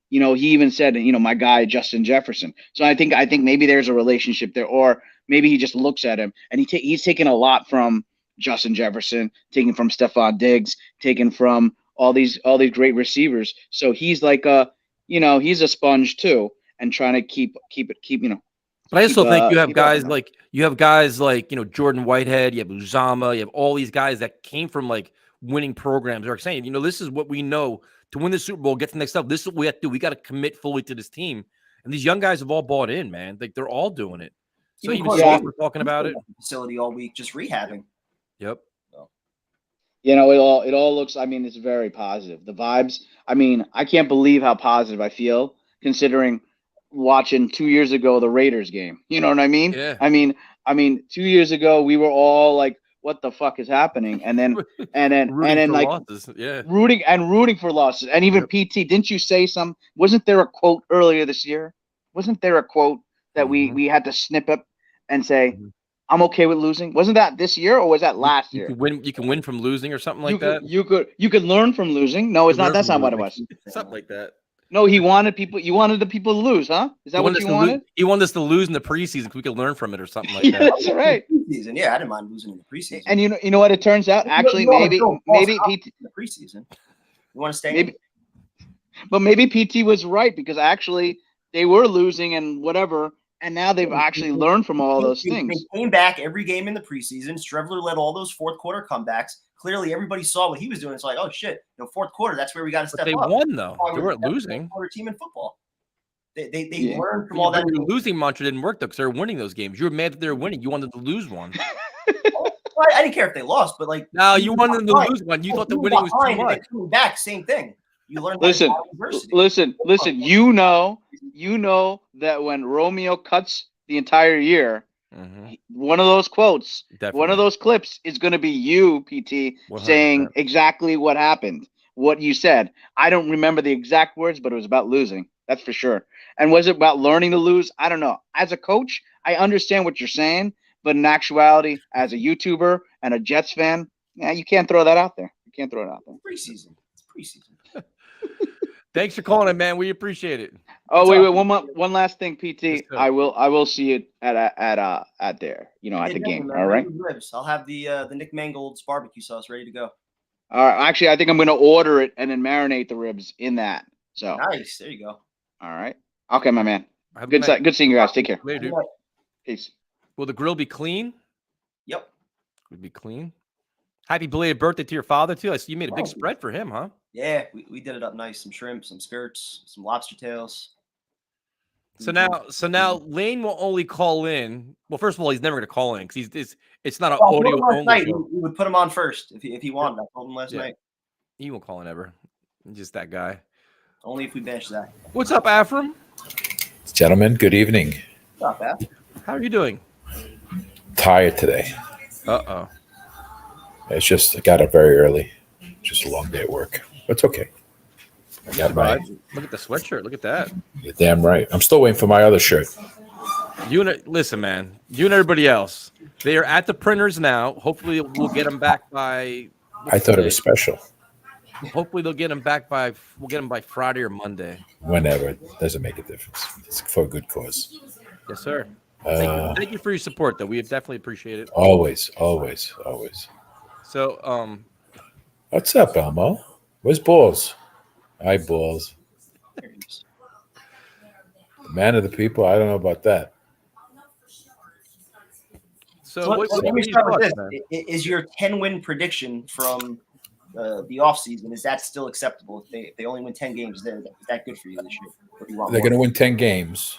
he even said, my guy Justin Jefferson. So I think maybe there's a relationship there, or maybe he just looks at him and he's taking a lot from Justin Jefferson, taking from Stephon Diggs, taking from all these great receivers. So he's like he's a sponge too, and trying to keep. But I also think you have guys like Jordan Whitehead, you have Uzama, you have all these guys that came from like winning programs. They're saying, this is what we know to win the Super Bowl, get to the next level. This is what we have to do. We got to commit fully to this team. And these young guys have all bought in, man. Like they're all doing it. So even we're talking about it. Facility all week, just rehabbing. Yep. It all looks. I mean, it's very positive. The vibes. I mean, I can't believe how positive I feel considering watching 2 years ago the Raiders game. You know what I mean? Yeah. I mean 2 years ago we were all like, "What the fuck is happening?" And then like losses. Yeah. rooting for losses. And even PT, didn't you say some? Wasn't there a quote earlier this year? Wasn't there a quote that we had to snip up and say, "I'm okay with losing"? Wasn't that this year or was that last year? You can win from losing or something like that. You could learn from losing. No, it's not. That's not what it was. Something like that. No, he wanted people. You wanted the people to lose, huh? Is that what you wanted? He wanted us to lose in the preseason so we could learn from it or something like that. That's right. Preseason, yeah, I didn't mind losing in the preseason. And you know what? It turns out actually maybe PT the preseason. You want to stay? Maybe, but maybe PT was right because actually they were losing and whatever, and now they've actually learned from all those things. They came back every game in the preseason. Strevler led all those fourth quarter comebacks. Clearly, everybody saw what he was doing. It's like, oh shit, fourth quarter. That's where we got to step up. They won though. They weren't losing. Team in football. They learned from all that. The losing mantra didn't work though because they were winning those games. You were mad that they were winning. You wanted to lose one. Well, I didn't care if they lost, but like no, you wanted them to lose one. You thought the winning was too much. Coming back, same thing. You learned. Listen. You know that when Romeo cuts the entire year. One of those quotes, one of those clips is going to be you, PT, 100%. Saying exactly what happened, what you said. I don't remember the exact words, but it was about losing. That's for sure. And was it about learning to lose? I don't know. As a coach, I understand what you're saying, but in actuality, as a YouTuber and a Jets fan, you can't throw that out there. You can't throw it out there. Preseason. It's preseason. Thanks for calling, man. We appreciate it. Oh, wait, one last thing, PT. Yes, I will see you at there, at the game. All right. Ribs. I'll have the Nick Mangold's barbecue sauce ready to go. All right. Actually, I think I'm going to order it and then marinate the ribs in that. So nice. There you go. All right. Okay, my man. Good seeing you guys. Take care. Later, dude. Peace. Will the grill be clean? Yep. Would be clean. Happy belated birthday to your father too. I see you made a big spread for him, huh? Yeah, we did it up nice. Some shrimp, some skirts, some lobster tails. So now Lane will only call in. Well, first of all, he's never going to call in because it's not an audio only show. We would put him on first if he wanted. I told him last night. He won't call in ever. He's just that guy. Only if we bench that. What's up, Afram? Gentlemen, good evening. What's up, Af? How are you doing? Tired today. Uh-oh. It's just I got up very early. Just a long day at work. But it's okay. Look at the sweatshirt. Look at that. You're damn right. I'm still waiting for my other shirt. Listen, man. You and everybody else. They are at the printers now. Hopefully, we'll get them back by. I thought it was special. Hopefully, we'll get them by Friday or Monday. Whenever. It doesn't make a difference. It's for a good cause. Yes, sir. Thank you for your support, though. We definitely appreciate it. Always. So, what's up, Elmo? Where's Balls? Hi, Balls. The man of the people? I don't know about that. So what let are me your start with thoughts, this. man? Is your 10-win prediction from the offseason, is that still acceptable? If they only win 10 games, is that good for you this year? Or do you want They're more? going to win 10 games.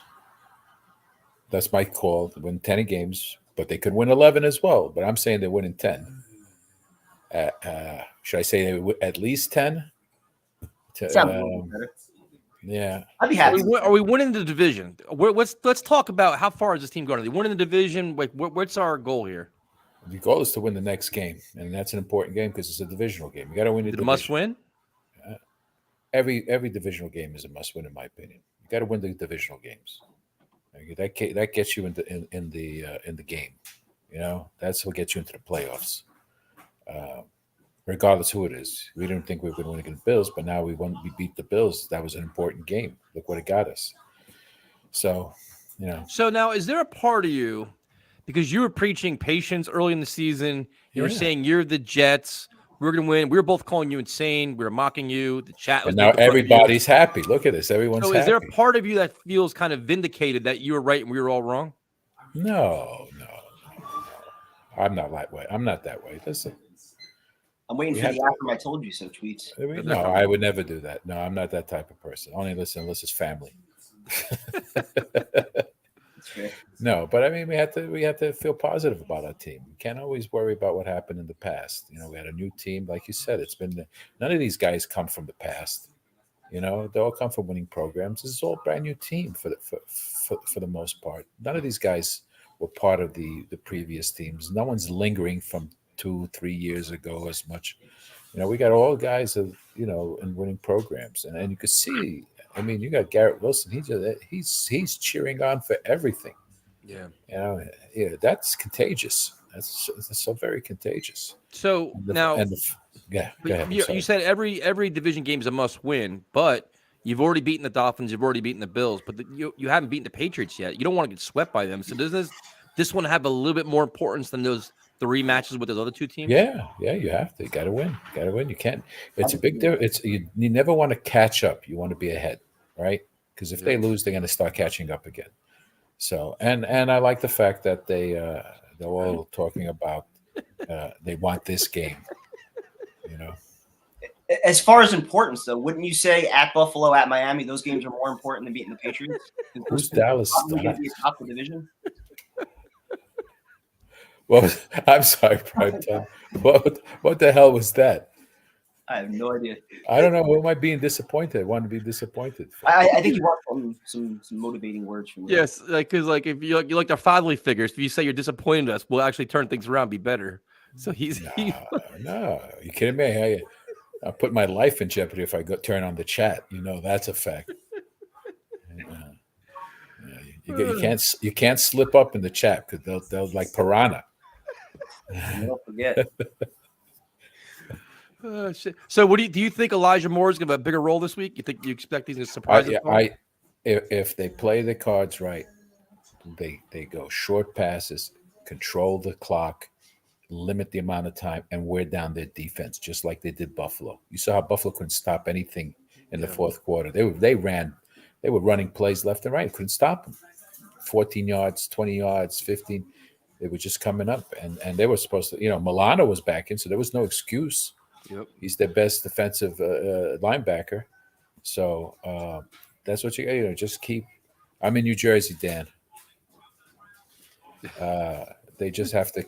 That's my call. To win 10 games, but they could win 11 as well. But I'm saying they're winning 10. Should I say at least 10? Sounds a little bit better. Yeah. I'd be happy. Are we winning the division? Let's talk about how far is this team going? Are they winning the division? Like, what's our goal here? The goal is to win the next game, and that's an important game because it's a divisional game. You got to win the Is it a division. must win? Every divisional game is a must win, in my opinion. You got to win the divisional games. That gets you in the game. You know, that's what gets you into the playoffs. Regardless who it is, we didn't think we were going to win against the Bills, but now we beat the Bills. That was an important game. Look what it got us. So, you know. So now, is there a part of you, because you were preaching patience early in the season, you were saying you're the Jets, we're going to win. We were both calling you insane. We were mocking you. The chat was And now making fun of you. everybody's happy. Look at this. Everyone's So happy. is there a part of you that feels kind of vindicated that you were right and we were all wrong? No. I'm not that way. I'm not that way. Listen. I'm waiting for the after I told you so tweets. No, I would never do that. No, I'm not that type of person. Only listen unless it's family. No, but I mean, we have to feel positive about our team. We can't always worry about what happened in the past. You know, we had a new team, like you said. It's been none of these guys come from the past. You know, they all come from winning programs. This is all a brand new team for the most part. None of these guys were part of the previous teams. No one's lingering from 2-3 years ago as much. You know, we got all guys in winning programs, and you could see. I mean, you got Garrett Wilson. He's cheering on for everything. Yeah. You know, that's contagious. That's so very contagious. So Go ahead. You said every division game is a must win, but you've already beaten the Dolphins, you've already beaten the Bills, but you haven't beaten the Patriots yet. You don't want to get swept by them. So does this one have a little bit more importance than those 3 matches with those other 2 teams? Yeah, you have to. You got to win. You can't. It's a big difference. You never want to catch up. You want to be ahead, right? Because if they lose, they're going to start catching up again. So, and I like the fact that they're all talking about they want this game. You know. As far as importance, though, wouldn't you say at Buffalo, at Miami, those games are more important than beating the Patriots? Who's Dallas? Going to be top of the division. Well, I'm sorry, Prime Time. What the hell was that? I have no idea. I don't know. Who am I being disappointed? I want to be disappointed. I think you want some motivating words from me. Yes, because if you like their fatherly figures, if you say you're disappointed in us, we'll actually turn things around, be better. So No, you kidding me? I'll put my life in jeopardy if I turn on the chat. You know that's a fact. You can't slip up in the chat because they'll like piranha. Don't forget. Shit. So, do you think Elijah Moore is going to have a bigger role this week? You expect he's going to surprise us? If they play the cards right, they go short passes, control the clock, limit the amount of time, and wear down their defense, just like they did Buffalo. You saw how Buffalo couldn't stop anything in the fourth quarter. They were running plays left and right, couldn't stop them. 14 yards, 20 yards, 15. They were just coming up, and they were supposed to. You know, Milano was back in, so there was no excuse. Yep. He's their best defensive linebacker. So that's what you just keep. I'm in New Jersey, Dan. They just have to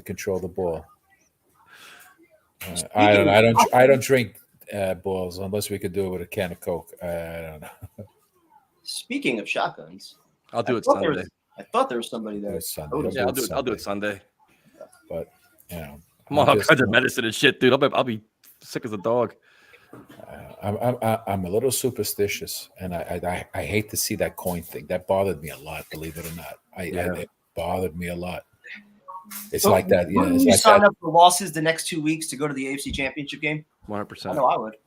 control the ball. I don't drink balls unless we could do it with a can of Coke. I don't know. Speaking of shotguns, I'll do it Sunday. I thought there was somebody there. Yeah, I'll do it Sunday. But you know, I'm on all kinds of medicine and shit, dude. I'll be sick as a dog. I'm a little superstitious, and I hate to see that coin thing. That bothered me a lot, believe it or not. It bothered me a lot. It's like that. Yeah, Wouldn't you sign up for losses the next 2 weeks to go to the AFC Championship game? 100%. I know I would.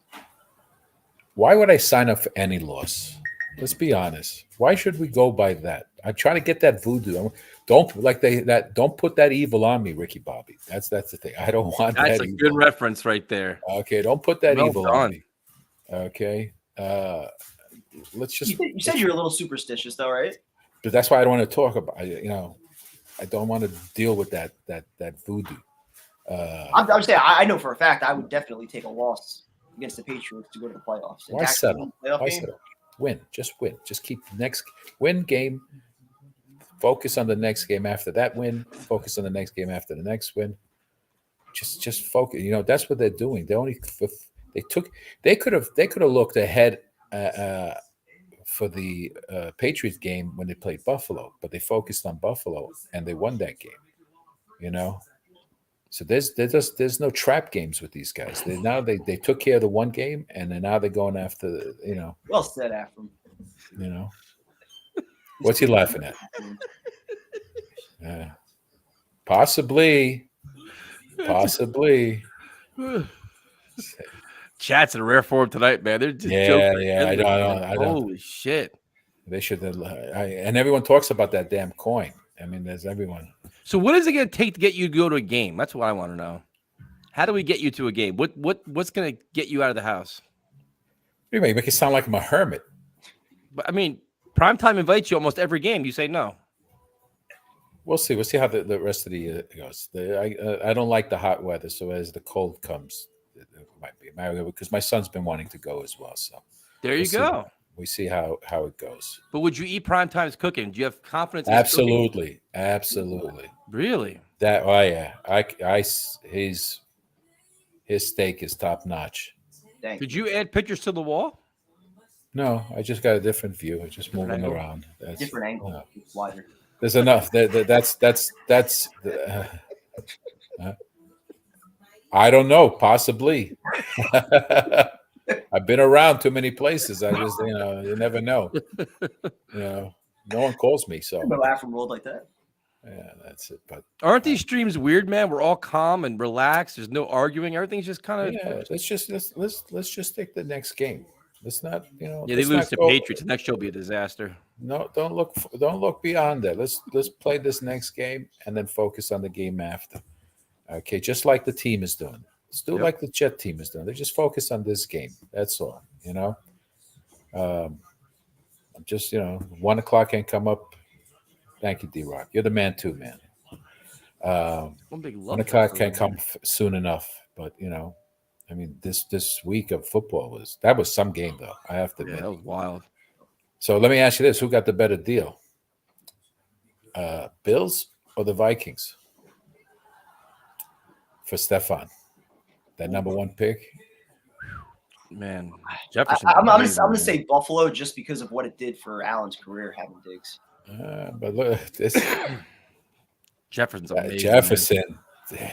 Why would I sign up for any loss? Let's be honest. Why should we go by that? I try to get that voodoo. Don't put that evil on me, Ricky Bobby. That's the thing. I don't want that. That's a good reference right there. Okay, don't put that evil on me. Okay. Let's just. You said you're a little superstitious, though, right? But that's why I don't want to talk about. You know, I don't want to deal with that voodoo. I'm saying I know for a fact I would definitely take a loss against the Patriots to go to the playoffs. Why settle? Why settle? Win. Just win. Just keep the next win game. Focus on the next game after that win. Focus on the next game after the next win. Just focus. You know, that's what they're doing. They could have looked ahead for the Patriots game when they played Buffalo, but they focused on Buffalo and they won that game. You know, so there's no trap games with these guys. They took care of the one game, and then now they're going after Well said, Afram. You know, what's he laughing at? Possibly. Chat's in rare form tonight, man. They're just joking. I don't. Holy shit! They should. And everyone talks about that damn coin. I mean, there's everyone. So, what is it going to take to get you to go to a game? That's what I want to know. How do we get you to a game? What's going to get you out of the house? You make it sound like I'm a hermit. But I mean, Primetime invites you almost every game. You say no. We'll see. We'll see how the rest of the year goes. I don't like the hot weather, so as the cold comes, it might be because my son's been wanting to go as well. So there you go. We see how it goes. But would you eat Primetime's cooking? Do you have confidence? Absolutely. Really? His steak is top notch. Did you add pictures to the wall? No, I just got a different view. I just moving around. Different angle, wider. There's enough. That's. I don't know. Possibly. I've been around too many places. I just, you never know. No one calls me. So no Afram rolled like that. Yeah, that's it. But aren't these streams weird, man? We're all calm and relaxed. There's no arguing. Everything's just kind of. Yeah, let's just take the next game. Let's not, Yeah, they lose to Patriots. The next show will be a disaster. No, don't look beyond that. Let's play this next game and then focus on the game after. Okay, just like the team is doing. Still like the Jet team is doing. They just focus on this game. That's all. Just 1 o'clock ain't come up. Thank you, D-Rock. You're the man too, man. 1 o'clock can't come soon enough, but I mean, this week of football was some game though. I have to admit, that was wild. So let me ask you this: who got the better deal, Bills or the Vikings for Stefan? That number one pick. Man, Jefferson. I'm gonna say Buffalo just because of what it did for Allen's career having Diggs. But look, this Jefferson's amazing. Jefferson.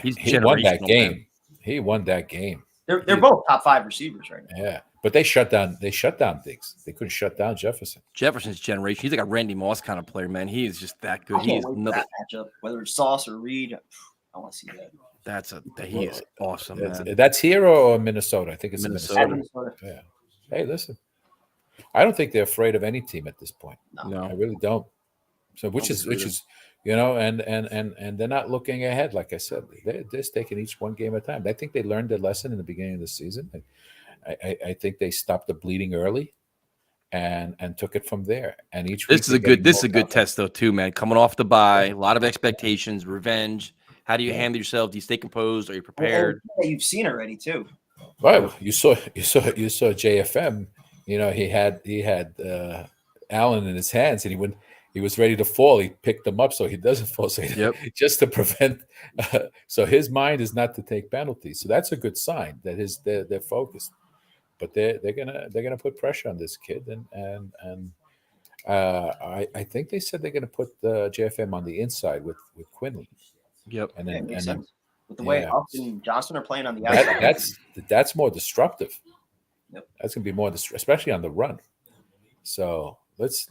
He won that game. Man. He won that game. They're both top 5 receivers right now. Yeah, but they shut down Diggs. They couldn't shut down Jefferson. Jefferson's generation. He's like a Randy Moss kind of player, man. He is just that good. I can't wait for that matchup, whether it's Sauce or Reed. I want to see that. He is awesome, man. That's here or Minnesota? I think it's Minnesota. Yeah. Hey, listen, I don't think they're afraid of any team at this point. No. I really don't. So which is and they're not looking ahead. Like I said, they're just taking each one game at a time. I think they learned their lesson in the beginning of the season. I think they stopped the bleeding early and took it from there. And this is a good test though too, man. Coming off the bye, a lot of expectations, revenge. How do you handle yourself? Do you stay composed? Are you prepared? Yeah, you've seen already too. Well, you saw JFM. He had Allen in his hands, and he was ready to fall. He picked him up so he doesn't fall. So just to prevent. So his mind is not to take penalties. So that's a good sign that they're focused. But they're gonna put pressure on this kid, and I think they said they're gonna put JFM on the inside with Quinley. Yep, and then with the way Up and Johnson are playing on the outside, that's more disruptive. Yep. That's gonna be more especially on the run. So let's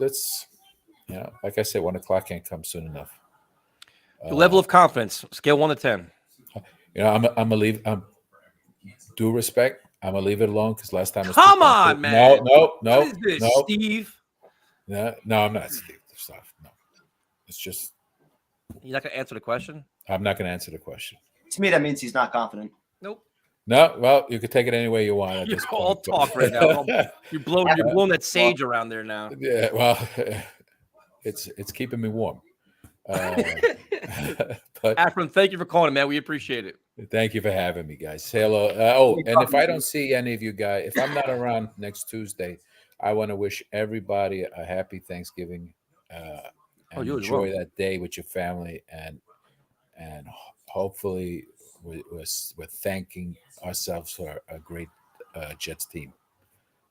like I said, 1 o'clock can't come soon enough. The level of confidence, scale 1 to 10. I'm gonna leave. Due respect, I'm gonna leave it alone because last time. Come on, man. No. What is this, Steve? No, I'm not Steve. Stuff. No, it's just. You're not gonna answer the question. I'm not gonna answer the question. To me, that means he's not confident. Nope. No, well, you can take it any way you want. You're all talk right now. You're blowing that sage around there now. Yeah, well, it's keeping me warm. But Afron, thank you for calling, man. We appreciate it. thank you for having me, guys. Say hello. And if I don't see any of you guys, if I'm not around next Tuesday, I want to wish everybody a happy Thanksgiving and you as well. enjoy that day with your family. And hopefully we're thanking ourselves for a great Jets team.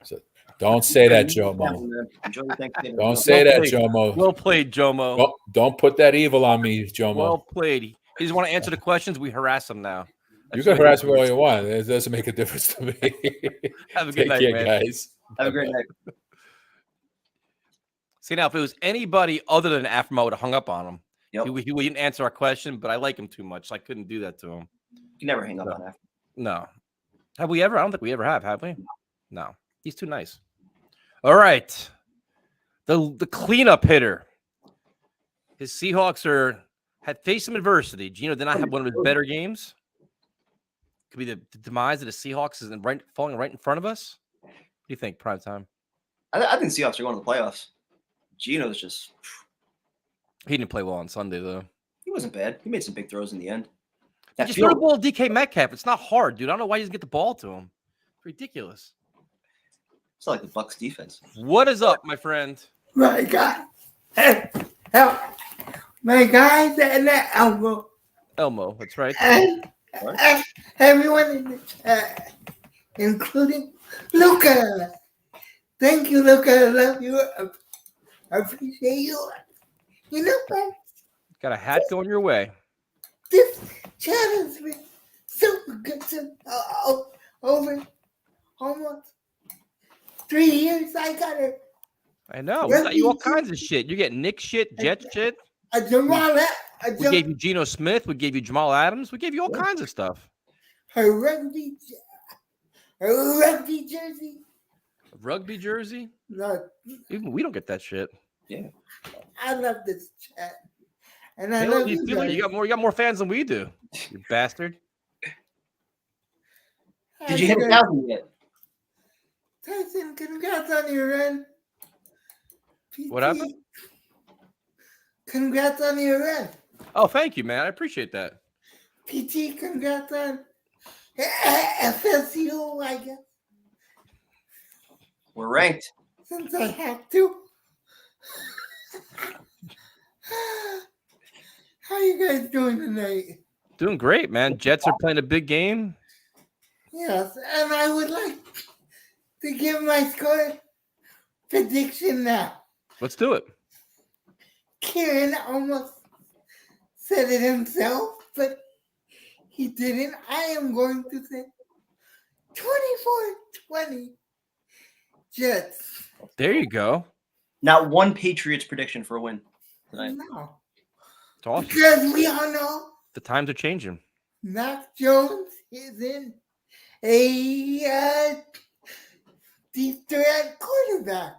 So don't say that, Jomo. Enjoy the Thanksgiving. Don't say that, Jomo. Well played, Jomo. Don't put that evil on me, Jomo. Well played. He doesn't want to answer the questions. We harass him now. You can harass me all you want. It doesn't make a difference to me. Have a good Take night, care, man. guys. Have a great night. See, now, if it was anybody other than Afron, I would have hung up on him. Yep. He wouldn't answer our question, but I like him too much. So I couldn't do that to him. You never hang up on Afron. No. Have we ever? I don't think we ever have we? No. He's too nice. All right. The cleanup hitter. His Seahawks had faced some adversity. Gino did not have one of his better games. Could be the demise of the Seahawks is falling right in front of us. What do you think, prime time? I think Seahawks are going to the playoffs. Gino's just... He didn't play well on Sunday, though. He wasn't bad. He made some big throws in the end. Just throw the ball to DK Metcalf. It's not hard, dude. I don't know why he doesn't get the ball to him. It's ridiculous. It's like the Bucs defense. What is up, my friend? My God. My guys and Elmo. Elmo, that's right. And everyone in the chat, including Luca. Thank you, Luca. I love you. I appreciate you. You know what? Got a hat going your way. This chat has been super good to over almost 3 years. I got it. I know. We got you all kinds of shit. You're getting Nick shit, Jet shit. We gave you Geno Smith. We gave you Jamal Adams. We gave you all kinds of stuff. A rugby jersey. A rugby jersey? No, Even we don't get that shit. Yeah. I love this chat. And I Hey, love you you feel like guys. you got more fans than we do. You bastard. Did you hit 1,000 yet? Tyson, congrats on your run. PT, What happened? Congrats on your run. Oh, thank you, man. I appreciate that. PT, congrats on FSU, I guess. We're ranked. Since I have to. How you guys doing tonight? Doing great, man. Jets are playing a big game. Yes, and I would like to give my score prediction now. Let's do it. Kieran almost said it himself, but he didn't. I am going to say 24-20 Jets. There you go. Not one Patriots prediction for a win tonight. No. It's awesome. Because we all know The times are changing. Mac Jones is in a deep threat quarterback.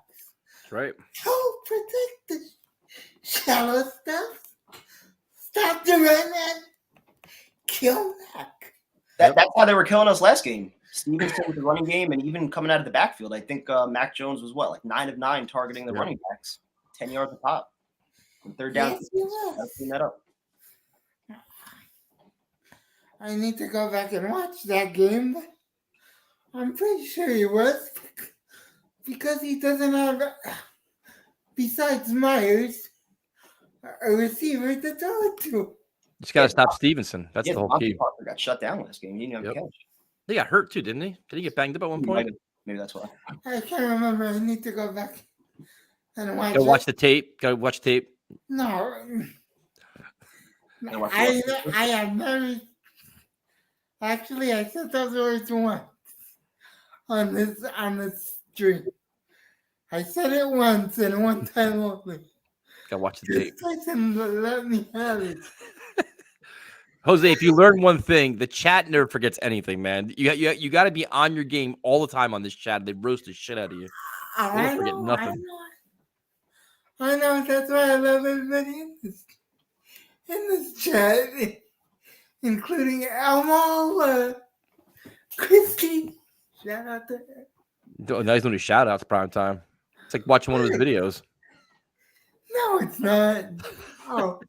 That's right. Help protect the shallow stuff. Stop the run and kill Mac. That's how they were killing us last game. Stevenson with the running game and even coming out of the backfield. I think Mac Jones was like 9 of 9 targeting the running backs, 10 yards a pop. And third down. Yes, he was. I've seen that up. I need to go back and watch that game, but I'm pretty sure he was because he doesn't have, besides Myers, a receiver to throw it to. Just got to stop Stevenson. That's Yeah, the whole Devontae key. Parker got shut down last game. He didn't have a catch. He got hurt too, didn't he? Did he get banged up at one point? Maybe that's why. I can't remember. I need to go back and watch Go it. watch the tape. Go watch tape. No. watch I am very. Actually, I said those words once on this stream. I said it once and one time only. Go watch the tape. Tyson let me have it. Jose, if you learn one thing, the chat never forgets anything, man. You got to be on your game all the time on this chat. They roast the shit out of you. They I don't forget know. nothing. I know. That's why I love everybody in this chat, including Elmo, Christy. Shout out to her. Now he's doing shout outs prime time. It's like watching one of his videos. No, it's not. Oh,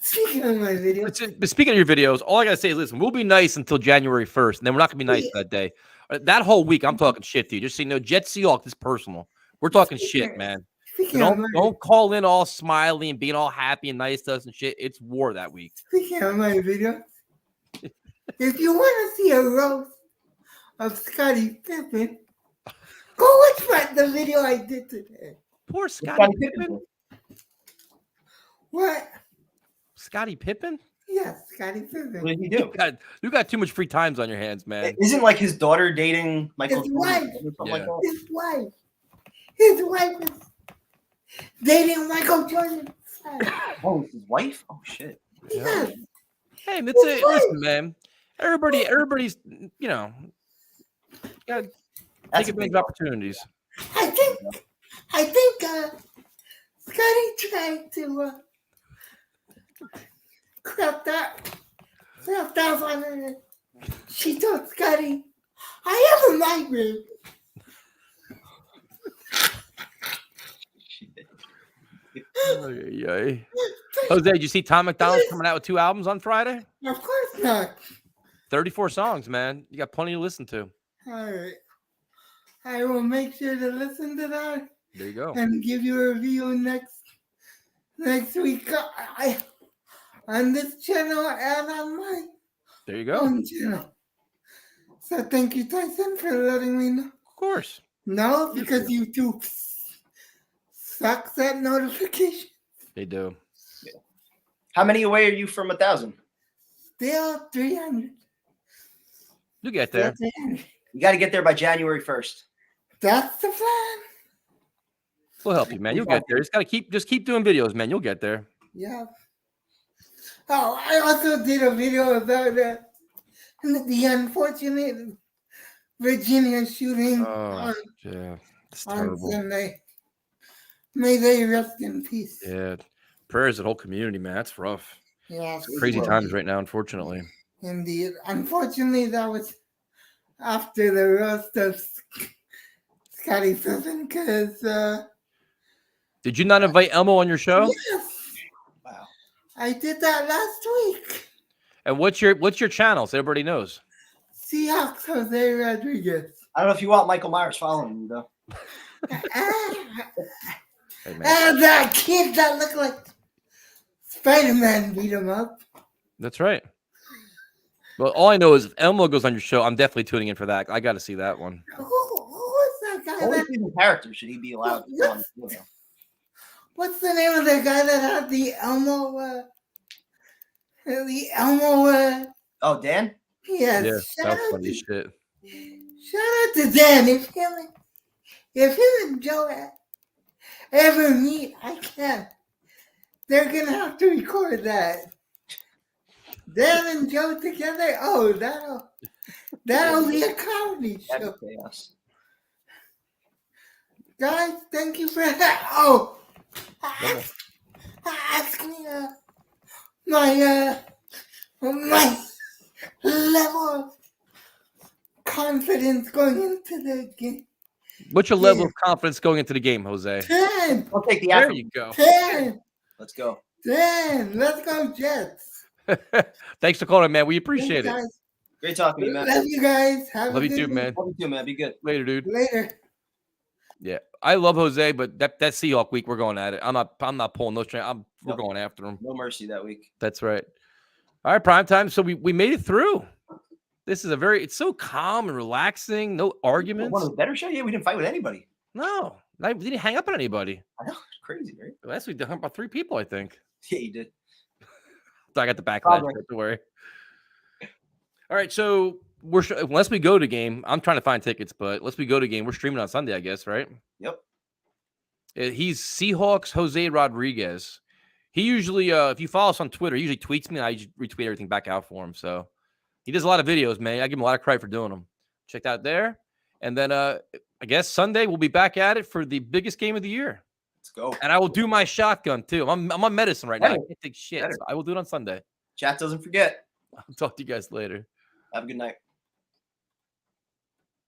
speaking of my video, But speaking of your videos, all I gotta say is, listen, we'll be nice until January 1st, and then we're not gonna be nice that day. That whole week, I'm talking shit to you. Just so you know, Jet Seahawks is personal. We're talking shit, man. So speaking of don't call in all smiley and being all happy and nice to us and shit. It's war that week. speaking of my video, if you want to see a roast of Scottie Pippen, go watch the video I did today. Poor Scottie Pippen. What? Scottie Pippen? Yes, Scottie Pippen. What did he do? You got too much free times on your hands, man. Isn't like his daughter dating Michael His Jordan wife. or something like Yeah. that? His wife is dating Michael Jordan. Oh, his wife? Oh shit. Yeah. Hey, that's it. Listen, man. Everybody's, you know, gotta take advantage of opportunities. I think Scotty tried to crap that on her. She told Scotty, I have a migraine. Jose, did you see Tom McDonald's coming out with 2 albums on Friday? Of course not. 34 songs, man. You got plenty to listen to. All right. I will make sure to listen to that There you go. and give you a review next week on this channel and on my There you go. own channel. So thank you, Tyson, for letting me know. Of course. No, because YouTube sucks at notification. They do. How many away are you from 1,000? Still 300. You get there. You got to get there by January 1st. That's the plan. We'll help you, man. You'll get there. Just keep doing videos, man. You'll get there. Yeah. Oh, I also did a video about the unfortunate Virginia shooting Oh, yeah. It's on terrible. Sunday. May they rest in peace. Yeah. Prayers to the whole community, man. That's rough. Yeah. It's crazy times right now, unfortunately. Indeed. Unfortunately, that was after the roast of Scotty Pippen because Did you not invite Elmo on your show? yes, I did that last week. And what's your channel so everybody knows? Seahawks Jose Rodriguez. I don't know if you want Michael Myers following you, though. Hey, man. And that kid that looked like Spider-Man beat him up. That's right. Well, all I know is if Elmo goes on your show, I'm definitely tuning in for that. I got to see that one. Who was that guy? Only That, season character should he be allowed to go on the show. what's the name of the guy that had the Elmo? Oh, Dan? Yes. Yeah, shout that's out funny to- as shit. Shout out to Dan. If him and Joe ever meet, I can't. They're gonna have to record that. Dan and Joe together. Oh, that'll be a comedy show. Chaos. Guys, thank you for that. Oh, ask me my level of confidence going into the game. What's your level of confidence going into the game, Jose? 10. I'll take the There after. you go. 10. Let's go. 10. Let's go, Jets. Thanks for calling, man. We appreciate Thanks, it. guys. Great talking to you, man. Love you guys. Have Love a you good too, week. man. Love you too, man. Be good. Later, dude. Later. Yeah, I love Jose, but that Seahawk week, we're going at it. I'm not pulling no string. We're going after him. No mercy that week. That's right. All right, prime time. So we made it through. This is it's so calm and relaxing. No arguments. One of the better show? Yeah, we didn't fight with anybody. No, we didn't hang up on anybody. I know. It's crazy, right? Last week, they hung up on 3 people, I think. Yeah, you did. So I got the back of that. Probably. Don't worry. All right, so unless we go to game, I'm trying to find tickets, but unless we go to game, we're streaming on Sunday, I guess, right? Yep. He's Seahawks Jose Rodriguez. He usually, if you follow us on Twitter, he usually tweets me, and I just retweet everything back out for him. So he does a lot of videos, man. I give him a lot of credit for doing them. Check that out there. And then I guess Sunday we'll be back at it for the biggest game of the year. Let's go. And I will do my shotgun too. I'm on medicine right now. I Better. can't take shit. Better. So I will do it on Sunday. Chat doesn't forget. I'll talk to you guys later. Have a good night.